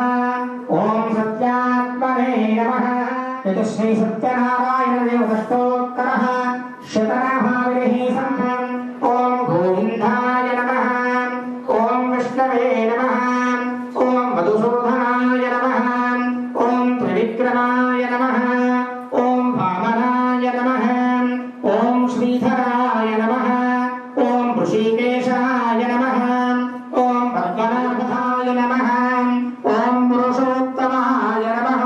ओम सत्यात्मने नमः यतः श्री सत्यनारायण देवदष्टोत्तरः शतनाभाविः सम्भवम् ओम गोविन्दाय नमः ओम विष्णवे नमः ओम मधुसूदनाय नमः ओम त्रिविक्रमाय नमः ओम वामनाय नमः ओम श्रीधराय नमः ओम ऋषिकेशाय नमः ओम पद्मनाभाय नमः ओम पुरुषोत्तमाय नमः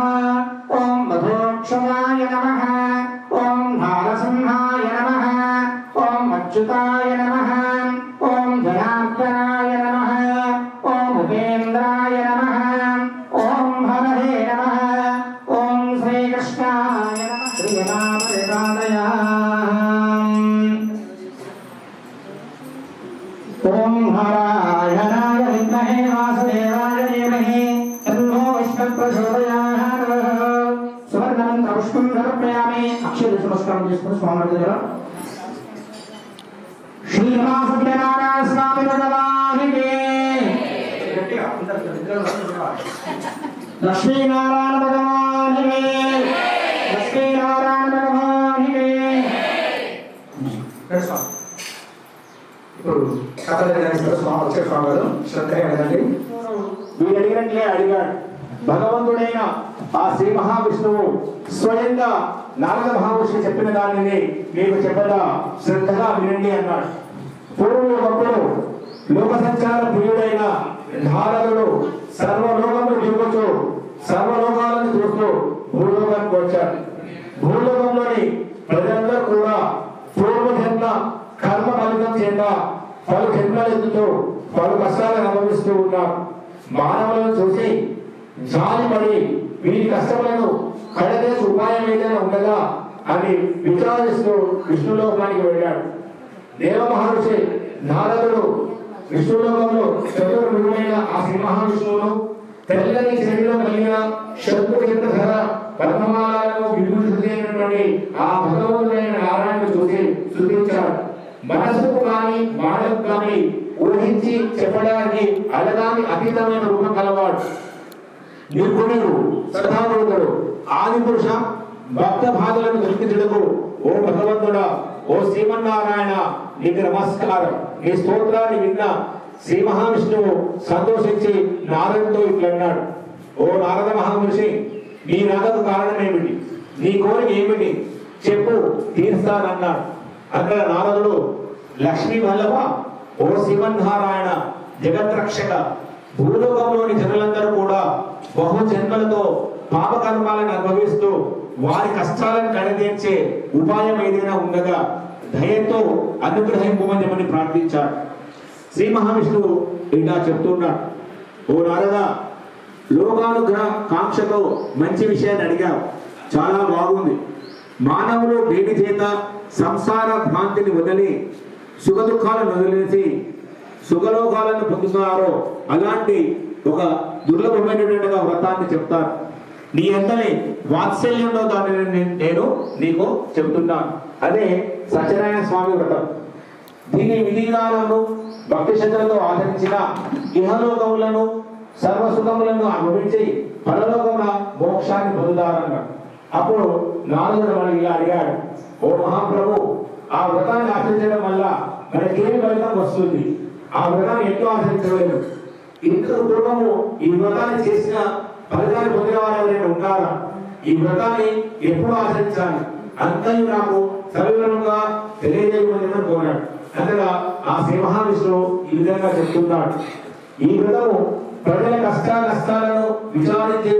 ओम मधुक्षयाय नमः ओम नारसिंहाय नमः ओम अच्युताय नमः ओम जनार्दनाय नमः ओम उपेन्द्राय नमः ओम हरहे नमः ओम श्रीकृष्णाय नमः ओम नारायणाय विद्महे वासुदेवाय धीमहि तन्नो विष्णुः प्रचोदयात् सुवर्णमन्त्रपुष्पं समर्पयामि अक्षरसमस्कारं చేసుకుని స్వామి దగ్గర శ్రీనివాస సత్యనారాయణ స్వామి భగవానికి లక్ష్మీనారాయణ భగవానికి లక్ష్మీనారాయణ భగవానికి ఇప్పుడు స్వామి వచ్చే స్వామి గారు శ్రద్ధగా అడగండి. వీడు అడిగినట్లే అడిగాడు. భగవంతుడైన ఆ శ్రీ మహావిష్ణువు స్వయంగా నారద మహర్షి చెప్పిన దానిని మీకు చెప్పగా శ్రద్ధగా వినండి అన్నాడు. పూర్వం ఒకప్పుడు లోక సంచార ప్రియుడైన నారదుడు సర్వలోకములు తిరుగుతూ సర్వలోకాలను చూస్తూ భూలోకానికి వచ్చాడు. భూలోకంలోని ప్రజలందరూ కూడా పూర్వజన్మ కర్మ ఫలితం చేత పలు జన్మలెత్తుతూ పలు కష్టాలను అనుభవిస్తూ ఉన్నారు. మానవులను చూసి జాలిపడి వీరి కష్టములను కడదేసి ఉపాయం ఏదైనా ఉండగా అని విచారిస్తూ విష్ణులోకానికి వెళ్ళాడు. దేవ మహర్షి నారదుడు విష్ణులోకంలో చతుర్ముఖమైన ఆ శ్రీ మహావిష్ణువును తెల్లని శరీరం కలిగిన శత్రుచంద్రధర పద్మమాలను విభూషిత అయినటువంటి ఆ భగవంతుడైన నారాయణను చూసి స్తుతించాడు. మనసుకు కానీ మాటకు కానీ ఊహించి చెప్పడానికి అలగాని అతీతమైన రూపం కలవాడు. నిర్గుణుడు సదావృతుడు ఆది పురుష భక్త బాధలను దొరికించుటకు ఓ భగవంతుడా ఓ శ్రీమన్నారాయణ నీకు నమస్కారం. నీ స్తోత్రాన్ని విన్న శ్రీ మహావిష్ణువు సంతోషించి నారదుతో ఇట్లన్నాడు. ఓ నారద మహామహర్షి నీ రాకకు కారణం ఏమిటి? నీ కోరిక ఏమిటి? చెప్పు తీర్స్తానన్నాడు. అక్కడ నారదుడు లక్ష్మీ వల్లభ ఓ శ్రీమన్నారాయణ జగద్రక్షక భూలోకంలోని జనులందరూ కూడా బహు జన్మలతో పాపకర్మాలను అనుభవిస్తూ వారి కష్టాలను కడదీర్చే ఉపాయం ఏదైనా ఉండగా దయతో అనుగ్రహింపమని ప్రార్థించాడు. శ్రీ మహావిష్ణువు ఇలా చెప్తున్నాడు. ఓ నారద లోకానుగ్రహ కాంక్షతో మంచి విషయాన్ని అడిగావు, చాలా బాగుంది. మానవులు వేడి చేత సంసార భ్రాంతిని వదిలి సుఖ దుఃఖాలను వదిలేసి సుఖలోకాలను పొందుతున్నారో అలాంటి ఒక దుర్లభమైనటువంటి వ్రతాన్ని చెప్తాను. నీ ఎంతని వాత్సల్యంలో దానిని నేను నీకు చెబుతున్నాను. అదే సత్యనారాయణ స్వామి వ్రతం. దీని విధిగానము భక్తి శ్రద్ధలతో ఆచరించిన ఇహలోకములను సర్వసుఖములను అనుభవించి పరలోకమున మోక్షాన్ని పొందుతారన్నాడు. అప్పుడు నారదుడు మళ్ళీ ఇలా అడిగాడు. ఓ మహాప్రభు ఆ వ్రతాన్ని ఆచరించడం వల్ల మనకేమి ఫలితం వస్తుంది? ఆ వ్రతాన్ని ఎన్నో ఆచరించలేదు. ఇంతకు పూర్వము ఈ వ్రతాన్ని చేసిన ఫలితాన్ని పొందిన వారు ఎవరైనా ఉన్నారా? ఈ వ్రతాన్ని ఎప్పుడు ఆచరించాలి అంతయు నాకు సవివరంగా తెలియజేయమని కోరాడు. అనగా ఆ శ్రీ మహావిష్ణువు ఈ విధంగా చెప్తున్నాడు. ఈ వ్రతము ప్రజల కష్ట నష్టాలను విచారించి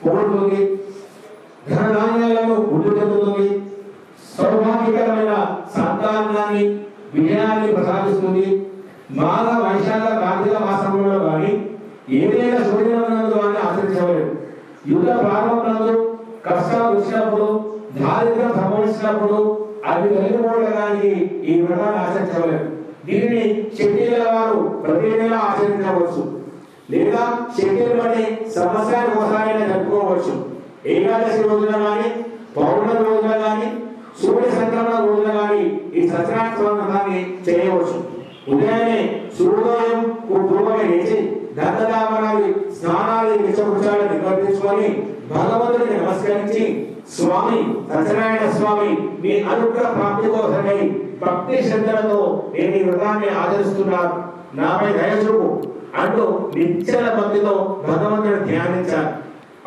కోరుతుంది. ధనధాన్యాలను వృద్ధి చెందుతుంది, సౌభాగ్యకరమైన సంతానాన్ని విజయాన్ని ప్రసాదిస్తుంది. మాఘ వైశాఖ కార్తీక మాసంలో కానీ ఏదైనా శుభదినంలో కానీ ఆచరించలేదు. యుద్ధ ప్రారంభంలో కష్టాలు వచ్చినప్పుడు, దారిద్ర్యం సంభవించినప్పుడు అవి తొలగిపోవడానికి ఈ వ్రతాన్ని ఆచరించలేదు. దీనిని శక్తిగల వారు ప్రతి నెల ఆచరించవచ్చు, లేదా శక్తిని బట్టి సంవత్సరానికి ఒకసారి జరుపుకోవచ్చు. ఏకాదశి రోజున కానీ, పౌర్ణమి రోజున కానీ, సూర్య సంక్రమణ రోజున కానీ ఈ సత్యనారాయణ వ్రతాన్ని చేయవచ్చు. ఉదయాన్నే సూర్యోదయం పూర్వమే లేచి దండదామనాలు, స్నానాలు, నిత్యకృత్యాలు నిర్వర్తించుకొని భగవంతుడిని నమస్కరించి, స్వామి సత్యనారాయణ స్వామి మీ అనుగ్రహ ప్రాప్తి కోసమై భక్తి శ్రద్ధలతో నేను ఈ వ్రతాన్ని ఆచరిస్తున్నాను, నాపై దయచూపు అంటూ నిశ్చల భక్తితో భగవంతుడిని ధ్యానించాలి.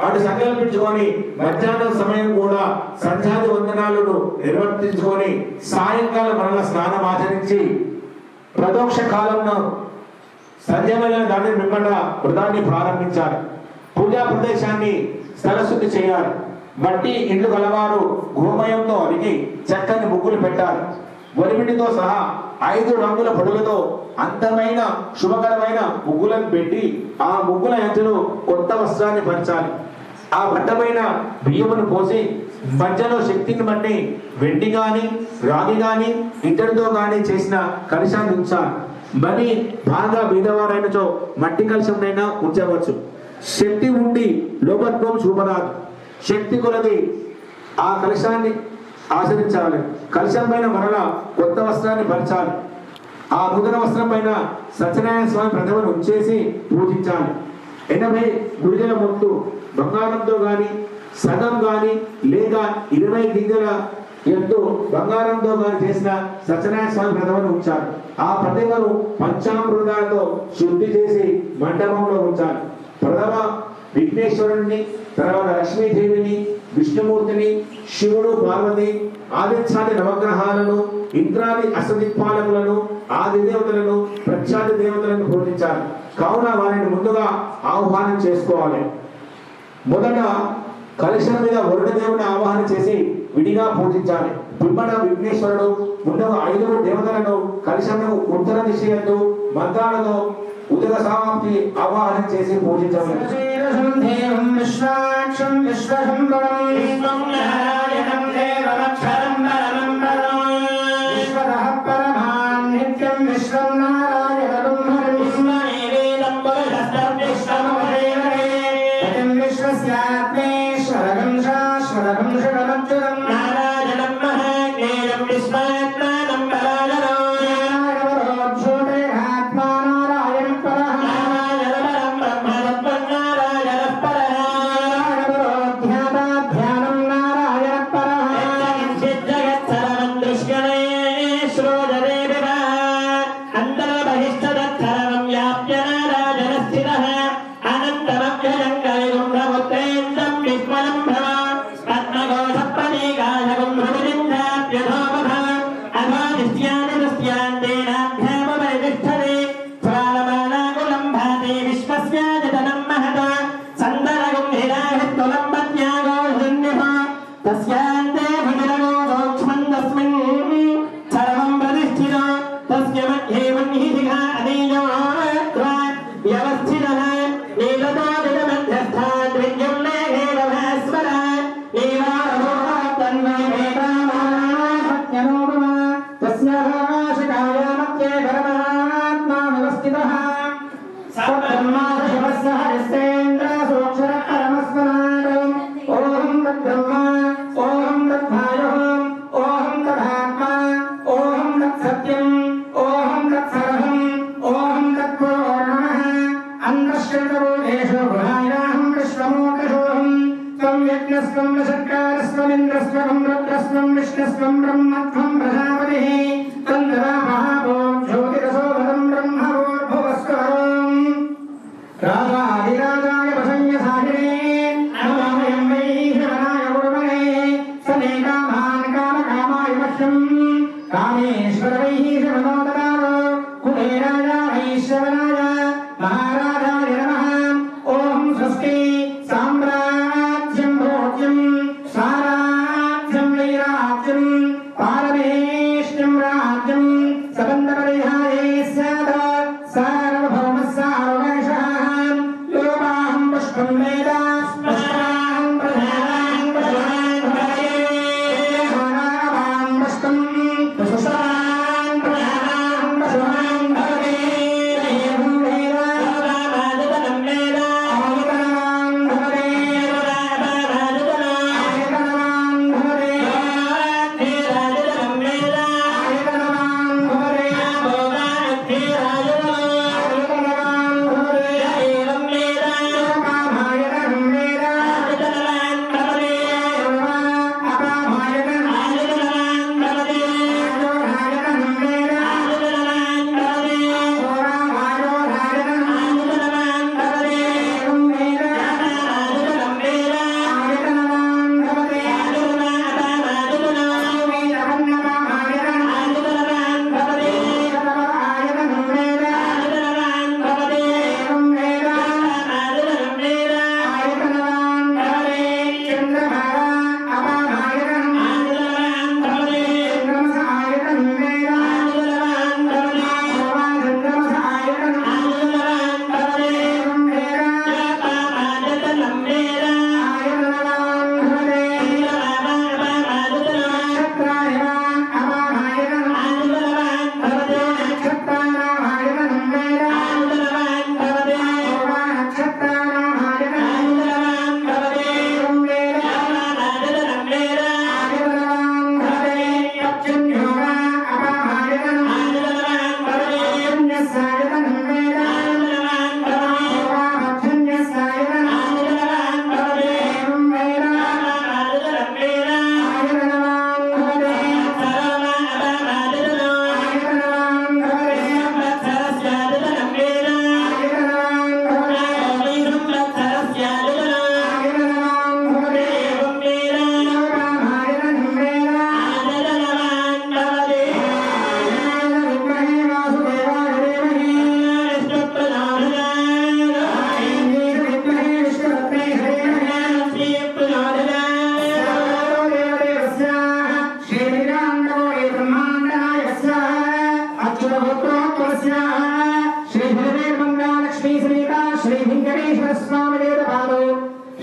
అటు సంకల్పించుకొని మధ్యాహ్నం సమయం కూడా సంధ్యాది వందనాలను నిర్వర్తించుకొని సాయంకాలం మరల స్నానం ఆచరించి ప్రదోక్ష కాలంలో సంధ్యమైన దాన్ని మిమ్మల్ని వ్రతాన్ని ప్రారంభించాలి. పూజా ప్రదేశాన్ని స్థలశుద్ధి చేయాలి. మట్టి ఇండ్లు గలవారు గోమయంతో అలిగి చక్కని ముగ్గులు పెట్టాలి. వరిమిడితో సహా 5 రంగుల పొడులతో అందమైన శుభకరమైన ముగ్గులను పెట్టి ఆ ముగ్గుల ఎత్తులో కొత్త వస్త్రాన్ని పంచాలి. ఆ బట్టమైన బియ్యమును పోసి మధ్యలో శక్తిని బట్టి వెండి గాని, రాగి గాని, ఇత్తడితో గాని చేసిన కలశాన్ని ఉంచాలి. మరి బాగా బీదవారైనచో మట్టి కలశంనైనా ఉంచవచ్చు. శక్తి ఉండి లోపత్వం చూపరాదు. శక్తి కొలది ఆ కలశాన్ని ఆచరించాలి. కలశం పైన మరల కొత్త వస్త్రాన్ని పరచాలి. ఆ నూతన వస్త్రం పైన సత్యనారాయణ స్వామి ప్రతిమను ఉంచేసి పూజించాలి. 80 గుడిజల మొత్తు బంగారంతో గాని, సగం గాని, లేదా 20 గింజల ఎంతో బంగారంతో గాని చేసిన సత్యనారాయణ స్వామి ప్రతిమను ఉంచాలి. ఆ ప్రతిమను పంచామృతాలతో శుద్ధి చేసి మండపంలో ఉంచాలి. ప్రథమ విఘ్నేశ్వరుణ్ణి, తర్వాత లక్ష్మీదేవిని, విష్ణుమూర్తిని, శివుడు, పార్వతి, ఆదిత్యాది నవగ్రహాలను, ఇంద్రాది అష్టదిక్పాలకులను, ఆది దేవతలను, ప్రఖ్యాతి దేవతలను పూజించాలి. కావున వారిని ముందుగా ఆహ్వానం చేసుకోవాలి. మొదట కలశం మీద వరుణ దేవుని ఆవాహన చేసి విడిగా పూజించాలి. పిమ్మట విఘ్నేశ్వరుడు ముందుగా 5 దేవతలను కలశంను ఉత్తర దిశ యందు మంత్రాలతో ఉదక సమాప్తి ఆవాహనం చేసి పూజించాలి.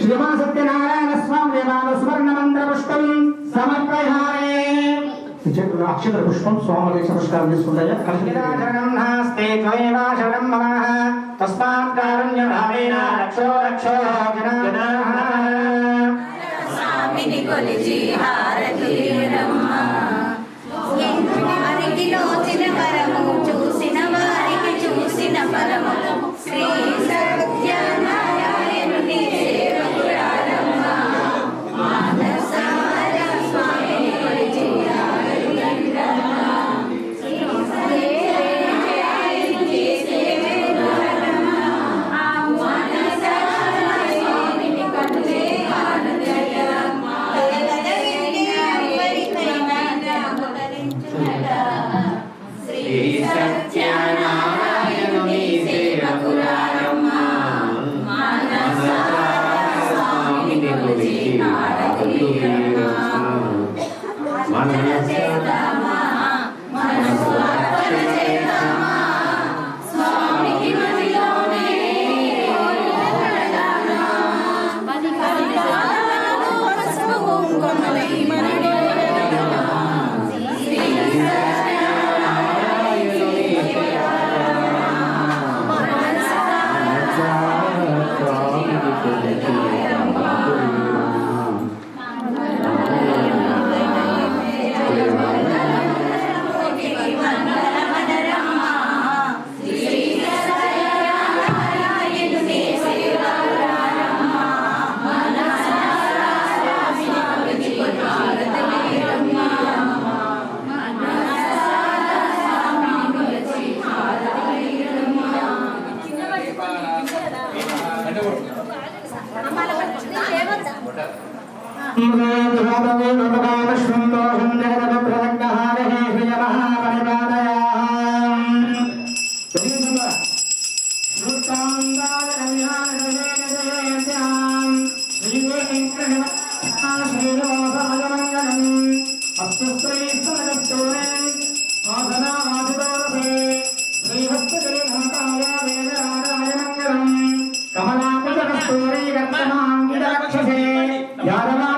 శ్రీమా సత్యనారాయణ స్వామి దేవాల సువర్ణ మంత్ర పుష్పం సమర్పయామి. చేతులు అక్షర పుష్పం స్వామి నమస్కారం చేసుకుంటాయా. శరణం నాస్తే త్వయేవ శరణం మమ తస్మాత్ కారుణ్య భావేన రక్షో రక్షో జనాః. స్వామిని కొలిచి హారతిరమ్మ వారికి నోచిన వరము చూసిన వారికి చూసిన ఫలము శ్రీ సత్యనారాయణుని సేవకురారమ్మ మానసార స్వామిని కొలిచి హారతిరమ్మ శ్రీ సేవకురారమ్మ మానసార స్వామిని కొలిచి హారతిరమ్మ శ్రీ సత్యనారాయణుని సేవకురారమ్మ మానసార స్వామిని కొలిచి హారతిరమ్మ మనసు అర్పణ చేద్దామా స్వామికి మదిలోనే పసుపు కుంకుమలై మనలో శ్రీ సత్యనారాయణుని కమలాంబ కస్తూరీ గర్భమాంగిత రక్షసే యాదవా